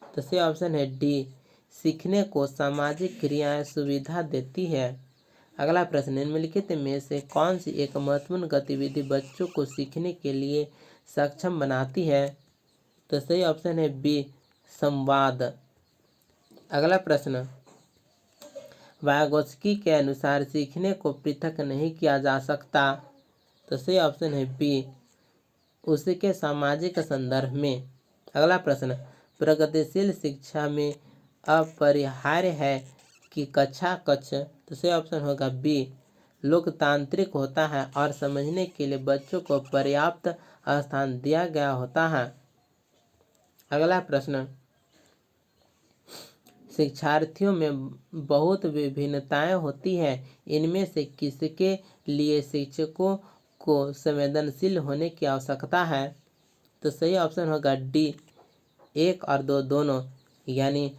तो सही ऑप्शन है डी, सीखने को सामाजिक क्रियाएं सुविधा देती है। अगला प्रश्न, निम्नलिखित में से कौन सी एक महत्वपूर्ण गतिविधि बच्चों को सीखने के लिए सक्षम बनाती है? तो सही ऑप्शन है बी, संवाद। अगला प्रश्न, वाइगोत्स्की के अनुसार सीखने को पृथक नहीं किया जा सकता। तो सही ऑप्शन है बी, उसके सामाजिक संदर्भ में। अगला प्रश्न, प्रगतिशील शिक्षा में अपरिहार्य है कि कक्षा कक्ष। तो सही ऑप्शन होगा बी, लोकतांत्रिक होता है और समझने के लिए बच्चों को पर्याप्त स्थान दिया गया होता है। अगला प्रश्न, शिक्षार्थियों में बहुत विभिन्नताएं होती हैं, इनमें से किसके लिए शिक्षकों को संवेदनशील होने की आवश्यकता है। तो सही ऑप्शन होगा डी, 1 और 2 दोनों, यानी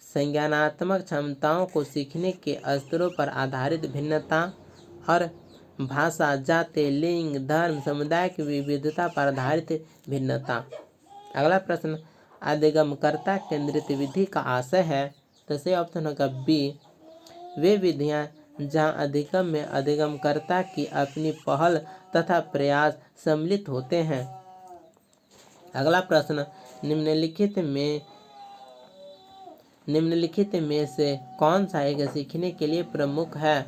संज्ञानात्मक क्षमताओं को सीखने के स्तरों पर आधारित भिन्नता और भाषा, जाति, लिंग, धर्म, समुदाय की विविधता पर आधारित भिन्नता। अगला प्रश्न, अधिगमकर्ता केंद्रित विधि का आशय है। तो सही ऑप्शन होगा बी, वे विधियां जहां अधिगम में अधिगमकर्ता की अपनी पहल तथा प्रयास सम्मिलित होते हैं। अगला प्रश्न, निम्नलिखित में से कौन सा एक सीखने के लिए प्रमुख है।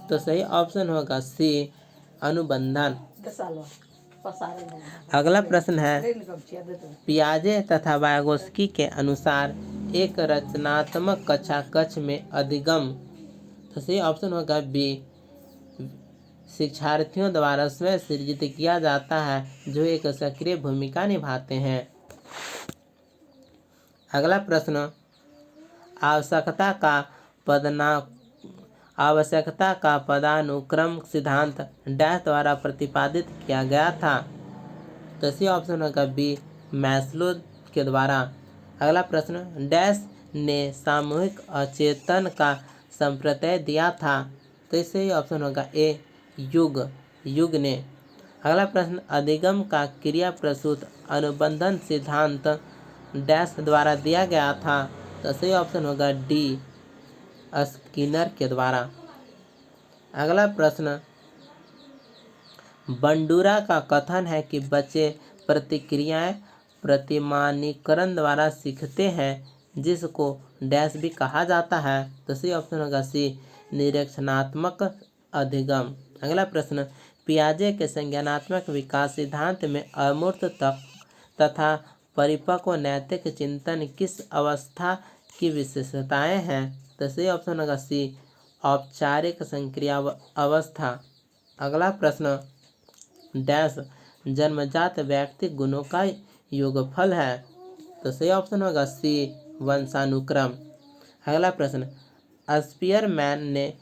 तो सही ऑप्शन होगा सी, अनुबंधन। अगला प्रश्न है, पियाजे तथा वाइगोत्स्की के अनुसार एक रचनात्मक कक्षा कक्ष में अधिगम। तो सही ऑप्शन होगा बी, शिक्षार्थियों द्वारा स्वयं सृजित किया जाता है जो एक सक्रिय भूमिका निभाते हैं। अगला प्रश्न, आवश्यकता का पदानुक्रम सिद्धांत डैश द्वारा प्रतिपादित किया गया था। तो सही ऑप्शन होगा बी, मैस्लो के द्वारा। अगला प्रश्न, डैश ने सामूहिक अचेतन का संप्रत्यय दिया था। तो सही ऑप्शन होगा ए, युग ने। अगला प्रश्न, अधिगम का क्रिया प्रसूत अनुबंधन सिद्धांत डैश द्वारा दिया गया था। तो सही ऑप्शन होगा डी, स्किनर के द्वारा। अगला प्रश्न, बंडूरा का कथन है कि बच्चे प्रतिक्रियाएं प्रतिमानीकरण द्वारा सीखते हैं, जिसको डैश भी कहा जाता है। तो सही ऑप्शन होगा सी, निरीक्षणात्मक अधिगम। अगला प्रश्न, पियाजे के संज्ञानात्मक विकास सिद्धांत में अमूर्त तथा परिपक्व नैतिक चिंतन किस अवस्था की विशेषताएं हैं। तो सही ऑप्शन होगा सी, औपचारिक संक्रिया अवस्था। अगला प्रश्न, डैश जन्मजात व्यक्ति गुणों का योगफल है। तो सही ऑप्शन होगा सी, वंशानुक्रम। अगला प्रश्न, स्पीयरमैन ने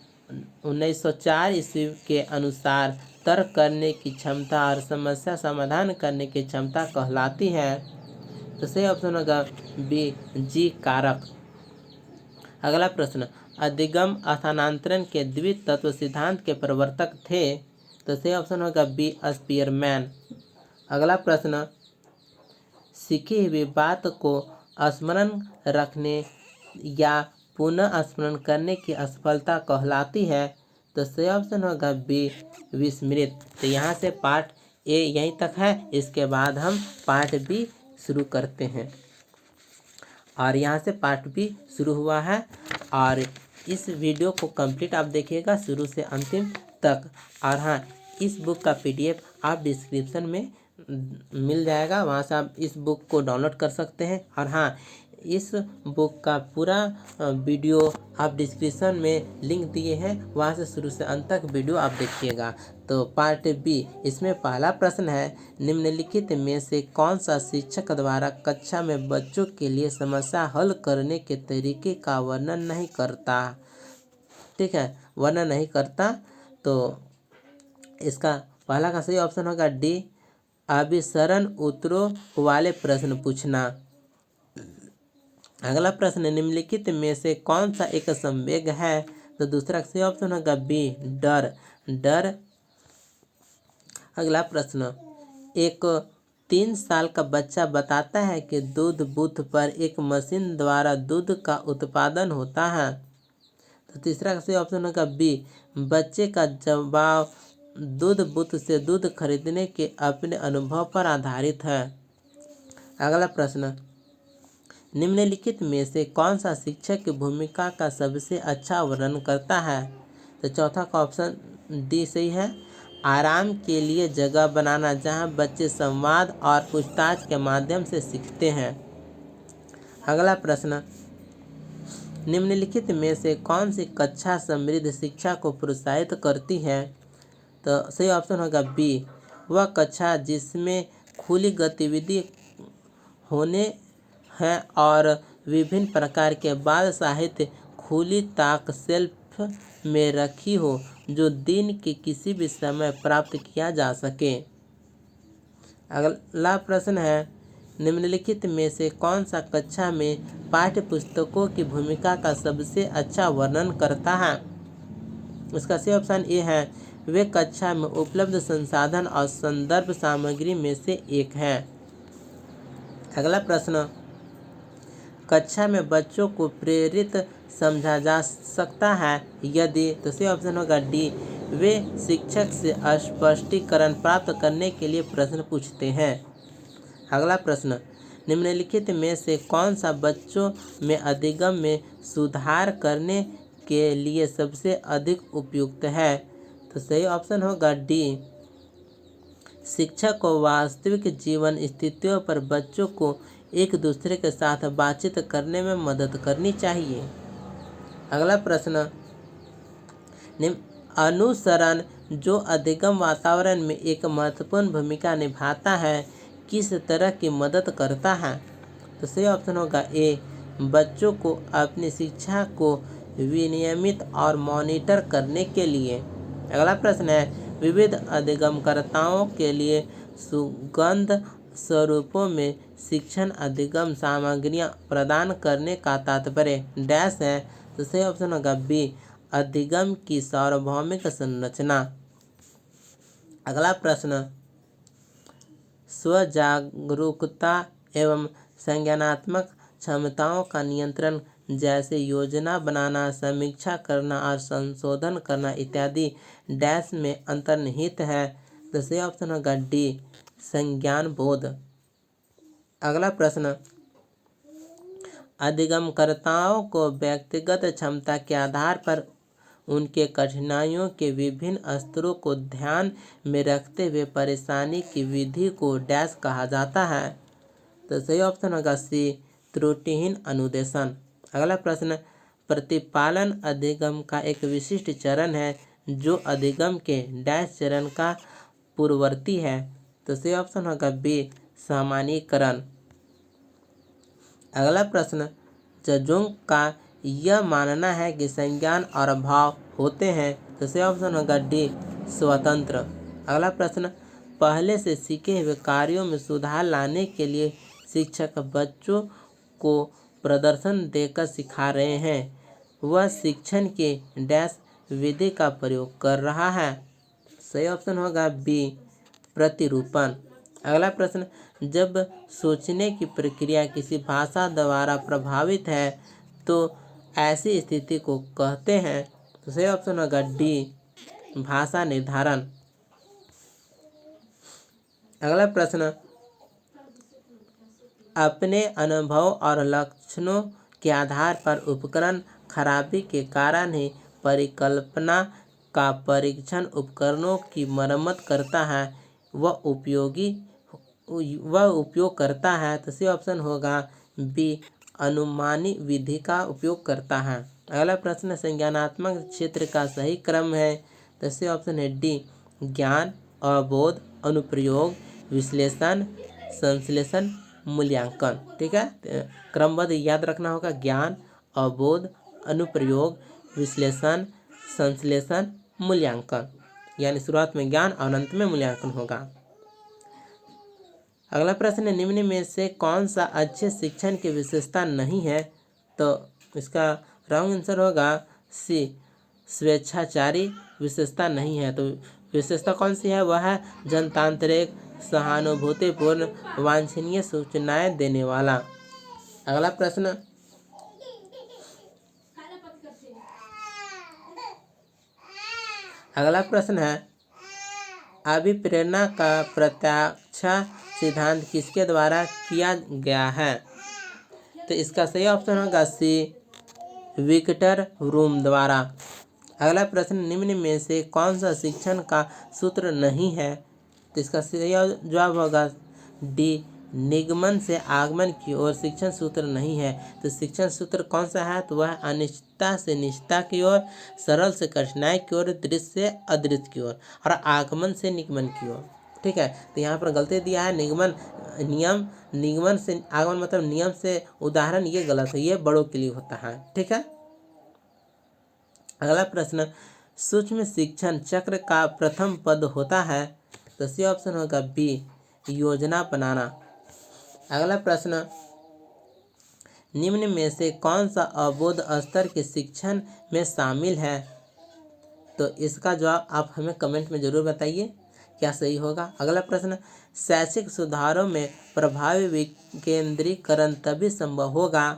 1904 ईस्वी के अनुसार तर्क करने की क्षमता और समस्या समाधान करने की क्षमता कहलाती है। तो सही ऑप्शन होगा बी, जी कारक। अगला प्रश्न, अधिगम स्थानांतरण के द्वितत्व सिद्धांत के प्रवर्तक थे। तो सही ऑप्शन होगा बी, स्पीयरमैन। अगला प्रश्न, सीखी हुई बात को स्मरण रखने या पुनः स्मरण करने की असफलता कहलाती है। तो सही ऑप्शन होगा बी, विस्मृत। तो यहाँ से पार्ट ए यहीं तक है, इसके बाद हम पार्ट बी शुरू करते हैं। और यहाँ से पार्ट बी शुरू हुआ है और इस वीडियो को कंप्लीट आप देखिएगा शुरू से अंतिम तक। और हाँ, इस बुक का PDF आप डिस्क्रिप्शन में मिल जाएगा, वहाँ से आप इस बुक को डाउनलोड कर सकते हैं। और हाँ, इस बुक का पूरा वीडियो आप डिस्क्रिप्शन में लिंक दिए हैं, वहाँ से शुरू से अंत तक वीडियो आप देखिएगा। तो पार्ट बी, इसमें पहला प्रश्न है, निम्नलिखित में से कौन सा शिक्षक द्वारा कक्षा में बच्चों के लिए समस्या हल करने के तरीके का वर्णन नहीं करता। ठीक है, वर्णन नहीं करता। तो इसका पहला का सही ऑप्शन होगा डी, अभिसरण उत्तरों वाले प्रश्न पूछना। अगला प्रश्न, निम्नलिखित में से कौन सा एक संवेग है। तो दूसरा सही ऑप्शन होगा बी, डर। अगला प्रश्न, एक 3 साल का बच्चा बताता है कि दूध बूथ पर एक मशीन द्वारा दूध का उत्पादन होता है। तो तीसरा सही ऑप्शन होगा बी, बच्चे का जवाब दूध बूथ से दूध खरीदने के अपने अनुभव पर आधारित है। अगला प्रश्न, निम्नलिखित में से कौन सा शिक्षक की भूमिका का सबसे अच्छा वर्णन करता है? तो चौथा का ऑप्शन डी सही है। आराम के लिए जगह बनाना, जहां बच्चे संवाद और पूछताछ के माध्यम से सीखते हैं। अगला प्रश्न, निम्नलिखित में से कौन सी कक्षा समृद्ध शिक्षा को प्रोत्साहित करती है? तो सही ऑप्शन होगा बी, वह कक्षा जिसमें खुली गतिविधि होने हैं और विभिन्न प्रकार के बाल साहित्य खुली ताक शेल्फ में रखी हो, जो दिन के किसी भी समय प्राप्त किया जा सके। अगला प्रश्न है, निम्नलिखित में से कौन सा कक्षा में पाठ्य पुस्तकों की भूमिका का सबसे अच्छा वर्णन करता है? इसका सही ऑप्शन ए है, वे कक्षा में उपलब्ध संसाधन और संदर्भ सामग्री में से एक है। अगला प्रश्न, कक्षा में बच्चों को प्रेरित समझा जा सकता है यदि? तो सही ऑप्शन होगा डी, वे शिक्षक से स्पष्टीकरण प्राप्त करने के लिए प्रश्न पूछते हैं। अगला प्रश्न, निम्नलिखित में से कौन सा बच्चों में अधिगम में सुधार करने के लिए सबसे अधिक उपयुक्त है? तो सही ऑप्शन होगा डी, शिक्षक को वास्तविक जीवन स्थितियों पर बच्चों को एक दूसरे के साथ बातचीत करने में मदद करनी चाहिए। अगला प्रश्न, अनुसरण जो अधिगम वातावरण में एक महत्वपूर्ण भूमिका निभाता है, किस तरह की मदद करता है? तो सही ऑप्शन होगा ए, बच्चों को अपनी शिक्षा को विनियमित और मॉनिटर करने के लिए। अगला प्रश्न है, विविध अधिगमकर्ताओं के लिए सुगंध स्वरूपों में शिक्षण अधिगम सामग्रियां प्रदान करने का तात्पर्य डैश है? तो सही ऑप्शन होगा बी, अधिगम की सार्वभौमिक संरचना। अगला प्रश्न, स्वजागरूकता एवं संज्ञानात्मक क्षमताओं का नियंत्रण, जैसे योजना बनाना, समीक्षा करना और संशोधन करना इत्यादि डैश में अंतर्निहित है? तो सही ऑप्शन होगा डी, संज्ञान बोध। अगला प्रश्न, अधिगमकर्ताओं को व्यक्तिगत क्षमता के आधार पर उनके कठिनाइयों के विभिन्न स्तरों को ध्यान में रखते हुए परेशानी की विधि को डैश कहा जाता है? तो सही ऑप्शन होगा सी, त्रुटिहीन अनुदेशन। अगला प्रश्न, प्रतिपालन अधिगम का एक विशिष्ट चरण है जो अधिगम के डैश चरण का पूर्ववर्ती है? तो सही ऑप्शन होगा बी, सामान्यीकरण। अगला प्रश्न, जजों का यह मानना है कि संज्ञान और भाव होते हैं? तो सही ऑप्शन होगा डी, स्वतंत्र। अगला प्रश्न, पहले से सीखे हुए कार्यों में सुधार लाने के लिए शिक्षक बच्चों को प्रदर्शन देकर सिखा रहे हैं, वह शिक्षण के डैश विधि का प्रयोग कर रहा है? सही ऑप्शन होगा बी, प्रतिरूपण। अगला प्रश्न, जब सोचने की प्रक्रिया किसी भाषा द्वारा प्रभावित है तो ऐसी स्थिति को कहते हैं? तो सही ऑप्शन होगा डी, भाषा निर्धारण। अगला प्रश्न, अपने अनुभव और लक्षणों के आधार पर उपकरण खराबी के कारण ही परिकल्पना का परीक्षण उपकरणों की मरम्मत करता है, वह उपयोग करता है? तो सही ऑप्शन होगा बी, अनुमानी विधि का उपयोग करता है। अगला प्रश्न, संज्ञानात्मक क्षेत्र का सही क्रम है? तो सही ऑप्शन है डी, ज्ञान, अवबोध, अनुप्रयोग, विश्लेषण, संश्लेषण, मूल्यांकन। ठीक है, क्रमबद्ध याद रखना होगा, ज्ञान, अवबोध, अनुप्रयोग, विश्लेषण, संश्लेषण, मूल्यांकन, यानी शुरुआत में ज्ञान और अंत में मूल्यांकन होगा। अगला प्रश्न है, निम्न में से कौन सा अच्छे शिक्षण की विशेषता नहीं है? तो इसका रॉन्ग आंसर होगा सी, स्वेच्छाचारी विशेषता नहीं है। तो विशेषता कौन सी है? वह है जनतांत्रिक, सहानुभूतिपूर्ण, वांछनीय सूचनाएं देने वाला। अगला प्रश्न, है अभिप्रेरणा का प्रत्याशा सिद्धांत किसके द्वारा किया गया है? तो इसका सही ऑप्शन होगा सी, विक्टर रूम द्वारा। अगला प्रश्न, निम्न में से कौन सा शिक्षण का सूत्र नहीं है? तो इसका सही जवाब होगा डी, निगमन से आगमन की ओर शिक्षण सूत्र नहीं है। तो शिक्षण सूत्र कौन सा है? तो वह अनिश्चितता से निश्चितता की ओर, सरल से कठिनाई की ओर, दृश्य से अदृश्य की ओर, और आगमन से निगमन की ओर। ठीक है, तो यहाँ पर गलती दिया है निगमन, नियम, निगमन से आगमन मतलब नियम से उदाहरण, ये गलत है, ये बड़ों के लिए होता है। ठीक है। अगला प्रश्न, सूक्ष्म शिक्षण चक्र का प्रथम पद होता है? तो सही ऑप्शन होगा बी, योजना बनाना। अगला प्रश्न, निम्न में से कौन सा अबोध स्तर के शिक्षण में शामिल है? तो इसका जवाब आप हमें कमेंट में जरूर बताइए क्या सही होगा। अगला प्रश्न, शैक्षिक सुधारों में प्रभावी विकेंद्रीकरण तभी संभव होगा?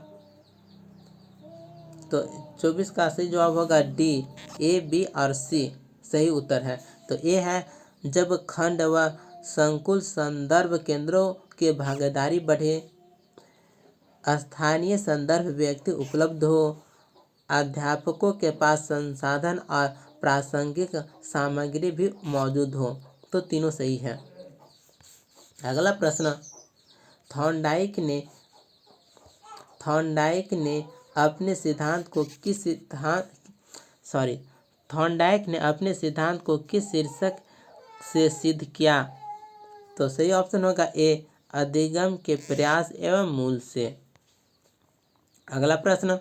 तो 24 का सही जवाब होगा डी, ए, बी और सी सही उत्तर है। तो ए है, जब खंड व संकुल संदर्भ केंद्रों के भागीदारी बढ़े, स्थानीय संदर्भ व्यक्ति उपलब्ध हो, अध्यापकों के पास संसाधन और प्रासंगिक सामग्री भी मौजूद हो। तो तीनों सही है। अगला प्रश्न, थॉर्नडाइक ने अपने सिद्धांत को किस शीर्षक से सिद्ध किया? तो सही ऑप्शन होगा ए, अधिगम के प्रयास एवं मूल से। अगला प्रश्न,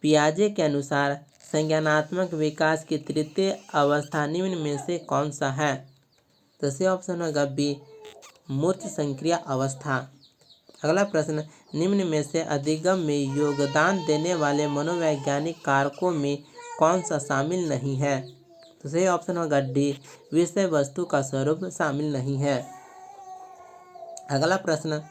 पियाजे के अनुसार संज्ञानात्मक विकास की तृतीय अवस्था निम्न में से कौन सा है? तो सही ऑप्शन होगा बी, मूर्त संक्रिया अवस्था। अगला प्रश्न, निम्न में से अधिगम में योगदान देने वाले मनोवैज्ञानिक कारकों में कौन सा शामिल नहीं है? तो सही ऑप्शन होगा डी, विषय वस्तु का स्वरूप शामिल नहीं है। अगला प्रश्न,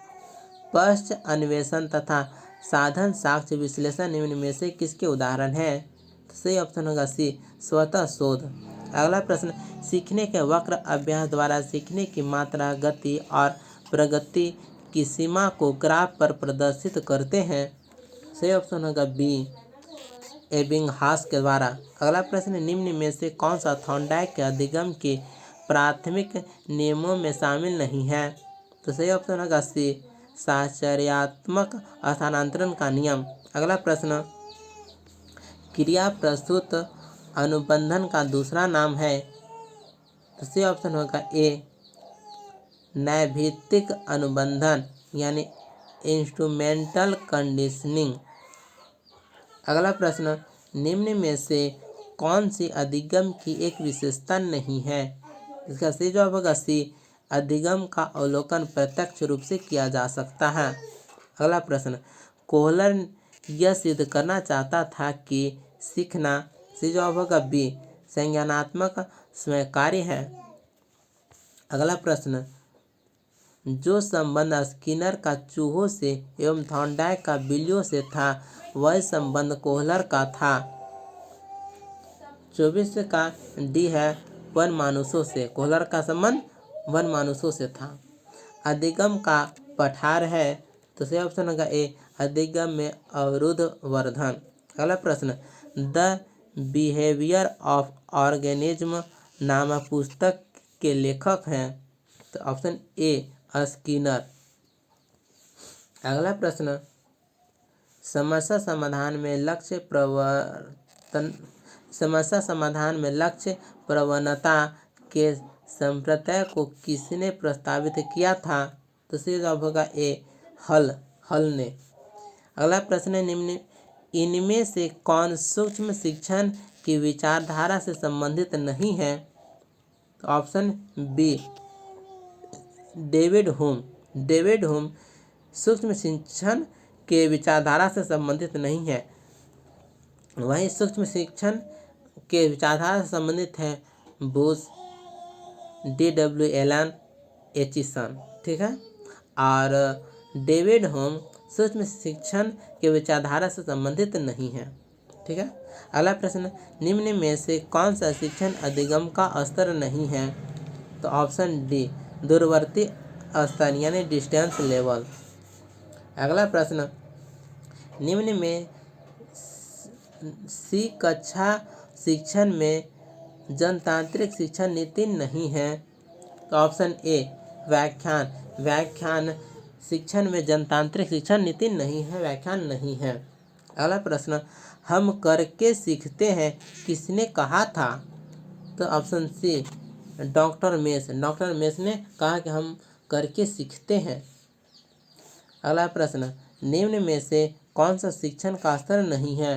पश्च अन्वेषण तथा साधन साक्ष्य विश्लेषण निम्न में से किसके उदाहरण हैं? तो सही ऑप्शन होगा सी, स्वतः शोध। अगला प्रश्न, सीखने के वक्र अभ्यास द्वारा सीखने की मात्रा, गति और प्रगति की सीमा को ग्राफ पर प्रदर्शित करते हैं। सही ऑप्शन होगा बी, एबिंगहास के द्वारा। अगला प्रश्न, निम्न में से कौन सा थॉर्नडाइक के अधिगम के प्राथमिक नियमों में शामिल नहीं है? तो सही ऑप्शन होगा सी, साहचर्यात्मक स्थानांतरण का नियम। अगला प्रश्न, क्रिया प्रस्तुत अनुबंधन का दूसरा नाम है? तो सही ऑप्शन होगा ए, नैभित्तिक अनुबंधन यानी इंस्ट्रूमेंटल कंडीशनिंग। अगला प्रश्न, निम्न में से कौन सी अधिगम की एक विशेषता नहीं है? इसका सही जवाब होगा सी, अधिगम का अवलोकन प्रत्यक्ष रूप से किया जा सकता है। अगला प्रश्न, कोहलर यह सिद्ध करना चाहता था कि सीखना, सही जवाब होगा बी, संज्ञानात्मक स्वीकार्य है। अगला प्रश्न, जो संबंध स्किनर का चूहों से एवं थॉर्नडाइक का बिल्लियों से था, वह संबंध कोहलर का था। 24 का डी है, वन मानुषों से। कोहलर का संबंध वन मानुषों से था। अधिगम का पठार है? तो सही ऑप्शन होगा ए, अधिगम में अवरुद्ध वर्धन। अगला प्रश्न, द बिहेवियर ऑफ ऑर्गेनिज्म नामक पुस्तक के लेखक हैं? तो ऑप्शन ए, स्किनर। अगला प्रश्न, समस्या समाधान में लक्ष्य प्रवणता के संप्रत्यय को किसने प्रस्तावित किया था? तो सही जवाब होगा ए, हल ने। अगला प्रश्न, निम्न इनमें से कौन सूक्ष्म शिक्षण की विचारधारा से संबंधित नहीं है? तो ऑप्शन बी, डेविड ह्यूम सूक्ष्म शिक्षण के विचारधारा से संबंधित नहीं है। वहीं सूक्ष्म शिक्षण के विचारधारा से संबंधित है बुश, D.W. Elon, Aitchison. ठीक है, और डेविड ह्यूम सूक्ष्म शिक्षण के विचारधारा से संबंधित नहीं है। ठीक है। अगला प्रश्न, निम्न में से कौन सा शिक्षण अधिगम का स्तर नहीं है? तो ऑप्शन डी, दूरवर्ती स्तर यानी डिस्टेंस लेवल। अगला प्रश्न, निम्न में सी कक्षा शिक्षण में जनतांत्रिक शिक्षण नीति नहीं है। तो ऑप्शन ए व्याख्यान शिक्षण में जनतांत्रिक शिक्षण नीति नहीं है, व्याख्यान नहीं है। अगला प्रश्न, हम करके सीखते हैं किसने कहा था? तो ऑप्शन सी डॉक्टर मेस ने कहा कि हम करके सीखते हैं। अगला प्रश्न, निम्न में से कौन सा शिक्षण का स्तर नहीं है?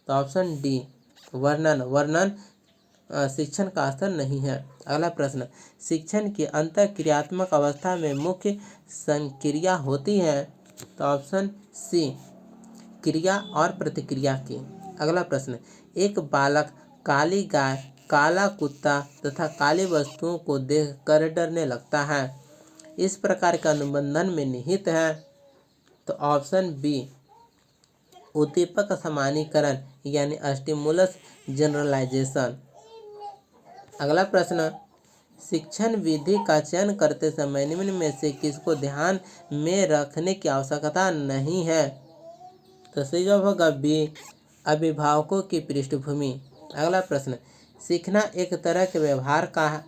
तो ऑप्शन डी वर्णन शिक्षण का स्तर नहीं है। अगला प्रश्न, शिक्षण की अंतःक्रियात्मक अवस्था में मुख्य संक्रिया होती है? तो ऑप्शन सी क्रिया और प्रतिक्रिया की। अगला प्रश्न, एक बालक काली गाय, काला कुत्ता तथा काली वस्तुओं को देखकर डरने लगता है, इस प्रकार का अनुबंधन में निहित है? तो ऑप्शन बी उद्दीपक सामान्यीकरण यानी स्टिमुलस जनरलाइजेशन। अगला प्रश्न, शिक्षण विधि का चयन करते समय निम्न में से किसको ध्यान में रखने की आवश्यकता नहीं है? तो सही जवाब होगा बी अभिभावकों की पृष्ठभूमि। अगला प्रश्न, सीखना एक तरह के व्यवहार का है।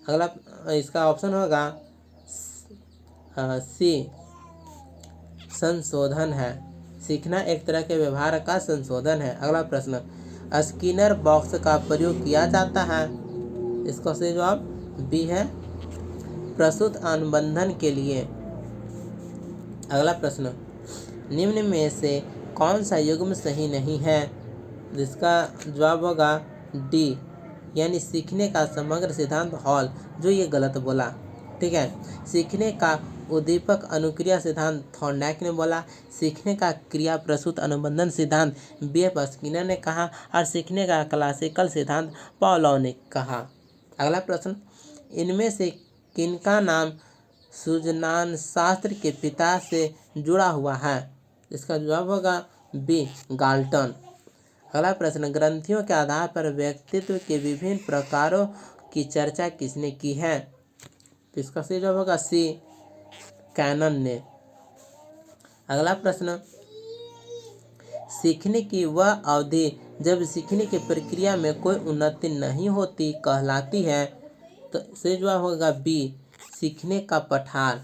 अगला इसका ऑप्शन होगा सी संशोधन है। सीखना एक तरह के व्यवहार का संशोधन है। अगला प्रश्न, स्किनर बॉक्स का प्रयोग किया जाता है? इसका सही जवाब बी है प्रसूत अनुबंधन के लिए। अगला प्रश्न, निम्न में से कौन सा युग्म सही नहीं है? जिसका जवाब होगा डी यानी सीखने का समग्र सिद्धांत हॉल, जो ये गलत बोला। ठीक है, सीखने का उद्दीपक अनुक्रिया सिद्धांत थॉर्नडाइक ने बोला, सीखने का क्रिया प्रसूत अनुबंधन सिद्धांत B.F. स्किनर ने कहा और सीखने का क्लासिकल सिद्धांत पावलोव ने कहा। अगला प्रश्न, इनमें से किनका नाम सूजनानशास्त्र के पिता से जुड़ा हुआ है? इसका जवाब होगा बी गाल्टन। अगला प्रश्न, ग्रंथियों के आधार पर व्यक्तित्व के विभिन्न प्रकारों की चर्चा किसने की है? तो इसका सही जवाब होगा सी कैनन ने। अगला प्रश्न, सीखने की वह अवधि जब सीखने की प्रक्रिया में कोई उन्नति नहीं होती कहलाती है? तो सही जवाब होगा बी सीखने का पठार।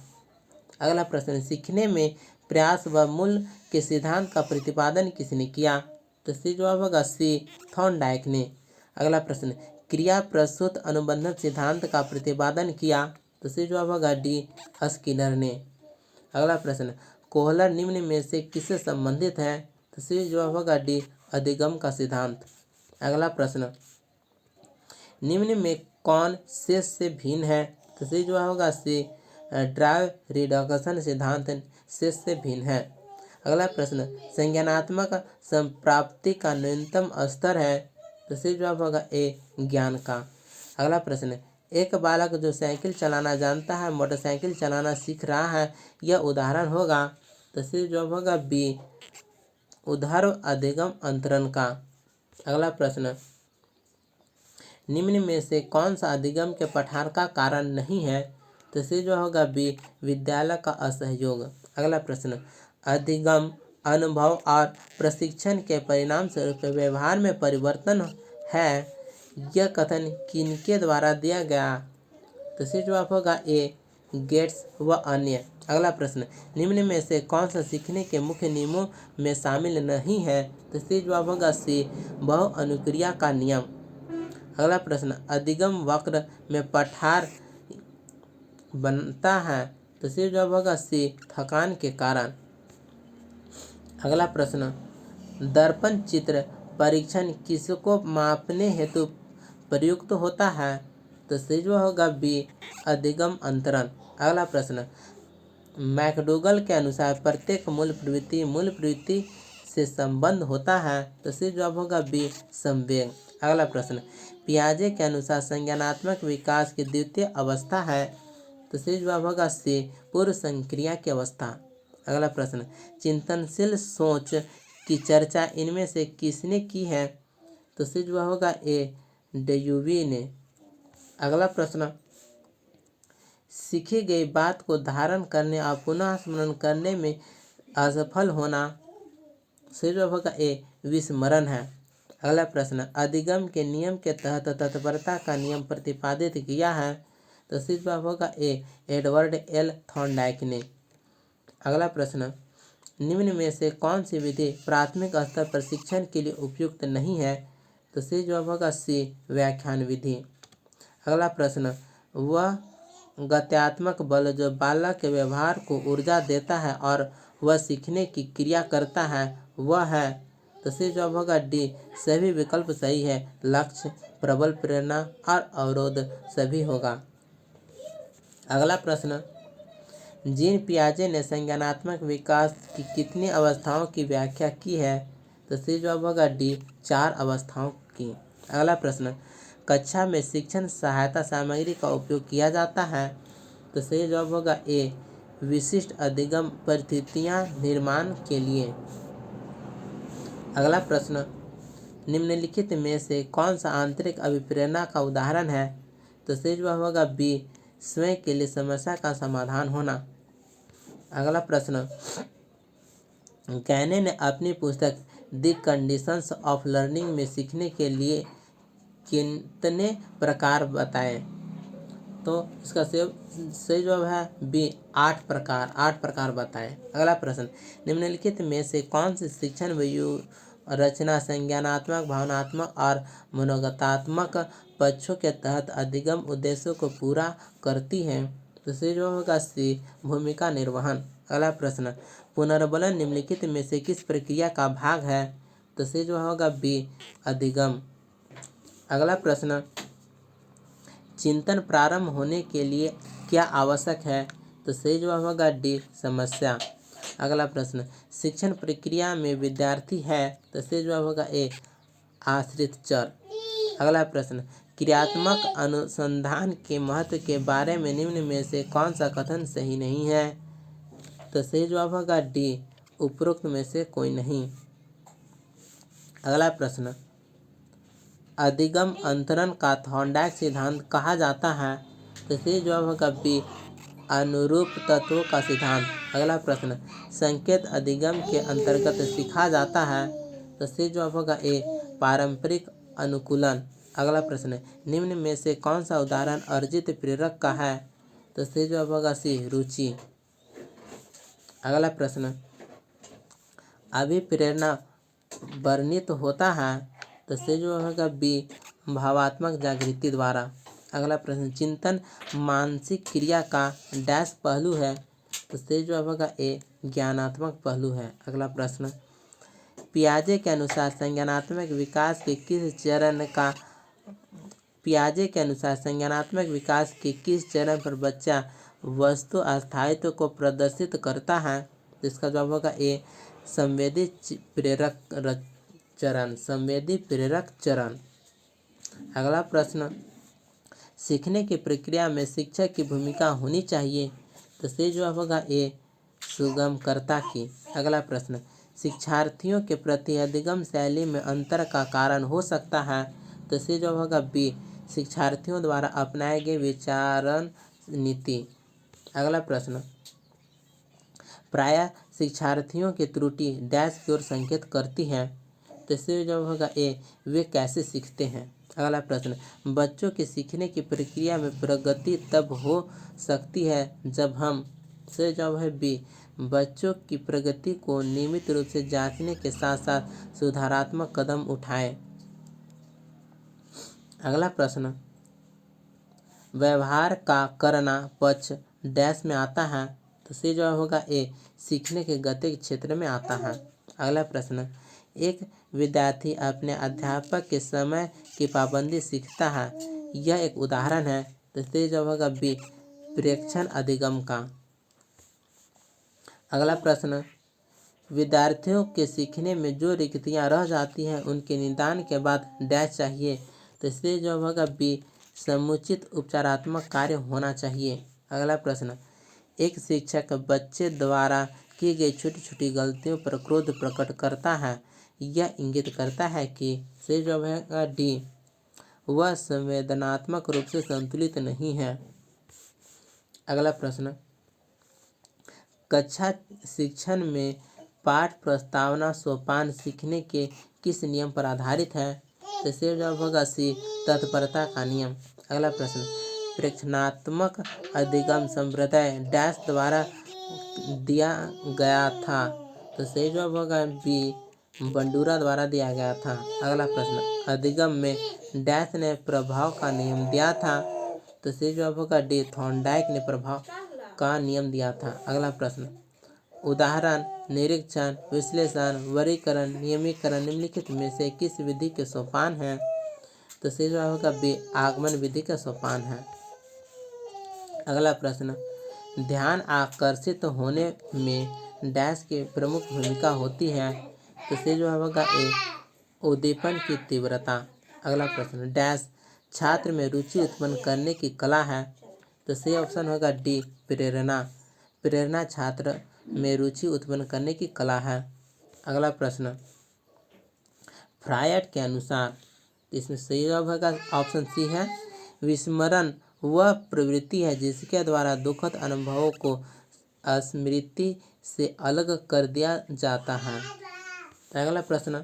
अगला प्रश्न, सीखने में प्रयास व मूल्य के सिद्धांत का प्रतिपादन किसने किया? तो सही जवाब होगा सी थॉर्नडाइक ने। अगला प्रश्न, क्रिया प्रसूत अनुबंधन सिद्धांत का प्रतिपादन किया? तो सही जवाब होगा डी स्किनर ने। अगला प्रश्न, कोहलर निम्न में से किससे संबंधित है? तो सही जवाब होगा डी अधिगम का सिद्धांत। अगला प्रश्न, निम्न में कौन शेष से भिन्न है? तो सही जवाब होगा सी ड्राइव रिडक्शन सिद्धांत शेष से भिन्न है। अगला प्रश्न, संज्ञानात्मक संप्राप्ति का न्यूनतम स्तर है? तो सही जवाब होगा ए ज्ञान का। अगला प्रश्न, एक बालक जो साइकिल चलाना जानता है मोटरसाइकिल चलाना सीख रहा है, यह उदाहरण होगा? तो सही जवाब होगा बी उद्धर्व अधिगम अंतरण का। अगला प्रश्न, निम्न में से कौन सा अधिगम के पठार का कारण नहीं है? तो सही जवाब होगा बी विद्यालय का असहयोग। अगला प्रश्न, अधिगम अनुभव और प्रशिक्षण के परिणाम स्वरूप व्यवहार में परिवर्तन है, यह कथन किनके द्वारा दिया गया? तो सही जवाब होगा ए गेट्स व अन्य। अगला प्रश्न, निम्न में से कौन सा सीखने के मुख्य नियमों में शामिल नहीं है? तो सही जवाब होगा सी बहु अनुक्रिया का नियम। अगला प्रश्न, अधिगम वक्र में पठार बनता है? तो सही जवाब होगा सी थकान के कारण। अगला प्रश्न, दर्पण चित्र परीक्षण किसको मापने हेतु प्रयुक्त होता है? तो सही जवाब होगा बी अधिगम अंतरण। अगला प्रश्न, मैकडूगल के अनुसार प्रत्येक मूल प्रवृत्ति से संबंध होता है? तो सही जवाब होगा बी संवेग। अगला प्रश्न, पियाजे के अनुसार संज्ञानात्मक विकास की द्वितीय अवस्था है? तो सही जवाब होगा सी पूर्व संक्रिया की अवस्था। अगला प्रश्न, चिंतनशील सोच की चर्चा इनमें से किसने की है? तो सही जवाब होगा ए डेयूवी ने। अगला प्रश्न, सीखी गई बात को धारण करने और पुनः स्मरण करने में असफल होना सही जवाब होगा ए विस्मरण है। अगला प्रश्न, अधिगम के नियम के तहत तत्परता का नियम प्रतिपादित किया है। तो सही जवाब होगा ए एडवर्ड एल थॉर्नडाइक ने। अगला प्रश्न, निम्न में से कौन सी विधि प्राथमिक स्तर पर शिक्षण के लिए उपयुक्त नहीं है। तो सही जवाब होगा सी व्याख्यान विधि। अगला प्रश्न, वह गत्यात्मक बल जो बालक के व्यवहार को ऊर्जा देता है और वह सीखने की क्रिया करता है वह है। तो सही जवाब होगा डी सभी विकल्प सही है। लक्ष्य, प्रबल प्रेरणा और अवरोध सभी होगा। अगला प्रश्न, जीन पियाजे ने संज्ञानात्मक विकास की कितनी अवस्थाओं की व्याख्या की है। तो सही जवाब होगा डी 4 अवस्थाओं की। अगला प्रश्न, कक्षा में शिक्षण सहायता सामग्री का उपयोग किया जाता है। तो सही जवाब होगा ए विशिष्ट अधिगम परिस्थितियां निर्माण के लिए। अगला प्रश्न, निम्नलिखित में से कौन सा आंतरिक अभिप्रेरणा का उदाहरण है। तो सही जवाब होगा बी स्वयं के लिए समस्या का समाधान होना। अगला प्रश्न, गैने ने अपनी पुस्तक द कंडीशंस ऑफ लर्निंग में सीखने के लिए कितने प्रकार बताए। तो इसका सही जवाब है बी 8 प्रकार बताए। अगला प्रश्न, निम्नलिखित में से कौन सी शिक्षण रचना संज्ञानात्मक, भावनात्मक और मनोगतात्मक पक्षों के तहत अधिगम उद्देश्यों को पूरा करती है। तो सही जवाब होगा सी भूमिका निर्वहन। अगला प्रश्न, पुनर्बलन निम्नलिखित में से किस प्रक्रिया का भाग है। तो सही जवाब होगा बी अधिगम। अगला प्रश्न, चिंतन प्रारंभ होने के लिए क्या आवश्यक है। तो सही जवाब होगा डी समस्या। अगला प्रश्न, शिक्षण प्रक्रिया में विद्यार्थी है। तो सही जवाब होगा ए आश्रित चर। अगला प्रश्न, क्रियात्मक अनुसंधान के महत्व के बारे में निम्न में से कौन सा कथन सही नहीं है। तो सही जवाब होगा डी उपरोक्त में से कोई नहीं। अगला प्रश्न, अधिगम अंतरण का थॉर्नडाइक सिद्धांत कहा जाता है। तो सही जवाब होगा बी अनुरूप तत्वों का सिद्धांत। अगला प्रश्न, संकेत अधिगम के अंतर्गत सीखा जाता है। तो सही जवाब होगा ए पारंपरिक अनुकूलन। अगला प्रश्न, निम्न में से कौन सा उदाहरण अर्जित प्रेरक का है। तो सही जवाब होगा सी रुचि। अगला प्रश्न, अभिप्रेरणा वर्णित होता है। तो सही जवाब होगा बी भावात्मक जागृति द्वारा। अगला प्रश्न, चिंतन मानसिक क्रिया का डैश पहलू है। तो सही जवाब होगा ए ज्ञानात्मक पहलू है। अगला प्रश्न, पियाजे के अनुसार संज्ञानात्मक विकास के किस चरण पर बच्चा वस्तु अस्थायित्व को प्रदर्शित करता है। तो इसका जवाब होगा ए संवेदी प्रेरक चरण। अगला प्रश्न, सीखने की प्रक्रिया में शिक्षक की भूमिका होनी चाहिए। तो सही जवाब होगा ए सुगमकर्ता की। अगला प्रश्न, शिक्षार्थियों के प्रति अधिगम शैली में अंतर का कारण हो सकता है। तो सही जवाब होगा बी शिक्षार्थियों द्वारा अपनाए गए विचारण नीति। अगला प्रश्न, प्रायः शिक्षार्थियों की त्रुटि डैश की ओर संकेत करती है। तो इससे जवाब होगा ए वे कैसे सीखते हैं। अगला प्रश्न, बच्चों के सीखने की प्रक्रिया में प्रगति तब हो सकती है जब हम से जवाब है बी बच्चों की प्रगति को नियमित रूप से जांचने के साथ साथ सुधारात्मक कदम उठाएं। अगला प्रश्न, व्यवहार का करना पक्ष डैश में आता है। तो सही जवाब होगा ए सीखने के गति क्षेत्र में आता है। अगला प्रश्न, एक विद्यार्थी अपने अध्यापक के समय की पाबंदी सीखता है यह एक उदाहरण है। तो सही जवाब होगा बी प्रेक्षण अधिगम का। अगला प्रश्न, विद्यार्थियों के सीखने में जो रिक्तियां रह जाती हैं उनके निदान के बाद डैश चाहिए। तो इसलिए जवाब होगा बी समुचित उपचारात्मक कार्य होना चाहिए। अगला प्रश्न, एक शिक्षक बच्चे द्वारा की गई छोटी छोटी गलतियों पर क्रोध प्रकट करता है यह इंगित करता है कि सही जवाब है डी वह संवेदनात्मक रूप से संतुलित नहीं है। अगला प्रश्न, कक्षा शिक्षण में पाठ प्रस्तावना सोपान सीखने के किस नियम पर आधारित है? तो इसका जवाब होगा सी, तत्परता का नियम। अगला प्रश्न, प्रेक्षणात्मक अधिगम संप्रदाय डैश द्वारा दिया गया था? तो सही जवाब होगा बी, बंडूरा द्वारा दिया गया था। अगला प्रश्न, अधिगम में डैश ने प्रभाव का नियम दिया था? तो सही जवाब होगा डी, थॉर्नडाइक ने प्रभाव का नियम दिया था। अगला प्रश्न, उदाहरण, निरीक्षण, विश्लेषण, वर्गीकरण, नियमीकरण निम्नलिखित में से किस विधि के सोपान हैं? तो सही जवाब होगा बी, आगमन विधि का सोपान है। अगला प्रश्न, ध्यान आकर्षित होने में डैश की प्रमुख भूमिका होती है? तो सही जवाब होगा ए, उद्दीपन की तीव्रता। अगला प्रश्न, डैश छात्र में रुचि उत्पन्न करने की कला है? तो सही ऑप्शन होगा डी, प्रेरणा। प्रेरणा छात्र में रुचि उत्पन्न करने की कला है। अगला प्रश्न, फ्रायड के अनुसार इसमें सही जवाब होगा ऑप्शन सी है, विस्मरण वह प्रवृत्ति है जिसके द्वारा दुखद अनुभवों को स्मृति से अलग कर दिया जाता है। अगला प्रश्न,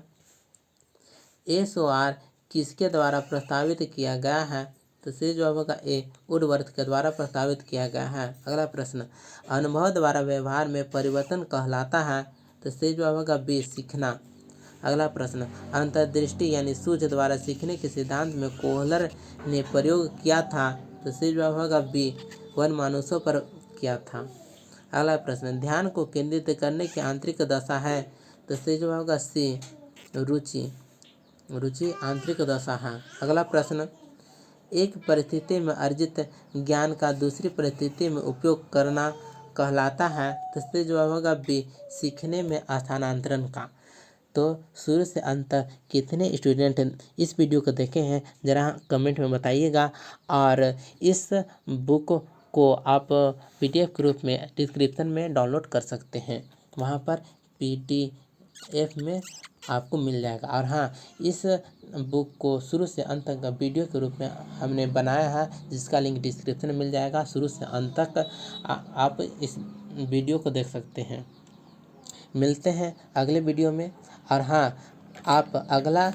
SOR किसके द्वारा प्रस्तावित किया गया है? तो सही जवाब होगा ए, वुडवर्थ के द्वारा प्रस्तावित किया गया है। अगला प्रश्न, अनुभव द्वारा व्यवहार में परिवर्तन कहलाता है? तो सही जवाब होगा बी, सीखना। अगला प्रश्न, अंतर्दृष्टि यानी सूझ द्वारा सीखने के सिद्धांत में कोहलर ने प्रयोग किया था? तो सही जवाब होगा बी, वनमानुषों पर किया था। अगला प्रश्न, ध्यान को केंद्रित करने की आंतरिक दशा है? तो सही जवाब होगा सी, रुचि। रुचि आंतरिक दशा है। अगला प्रश्न, एक परिस्थिति में अर्जित ज्ञान का दूसरी परिस्थिति में उपयोग करना कहलाता है? तो सही जवाब होगा बी, सीखने में स्थानांतरण का। तो शुरू से अंत तक कितने स्टूडेंट इस वीडियो को देखे हैं ज़रा कमेंट में बताइएगा। और इस बुक को आप PDF के रूप में डिस्क्रिप्शन में डाउनलोड कर सकते हैं, वहाँ पर PDF में आपको मिल जाएगा। और हाँ, इस बुक को शुरू से अंत तक वीडियो के रूप में हमने बनाया है, जिसका लिंक डिस्क्रिप्शन में मिल जाएगा। शुरू से अंत तक आप इस वीडियो को देख सकते हैं। मिलते हैं अगले वीडियो में। और हाँ, आप अगला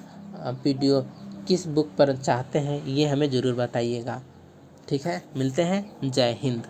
वीडियो किस बुक पर चाहते हैं ये हमें ज़रूर बताइएगा। ठीक है, मिलते हैं। जय हिंद।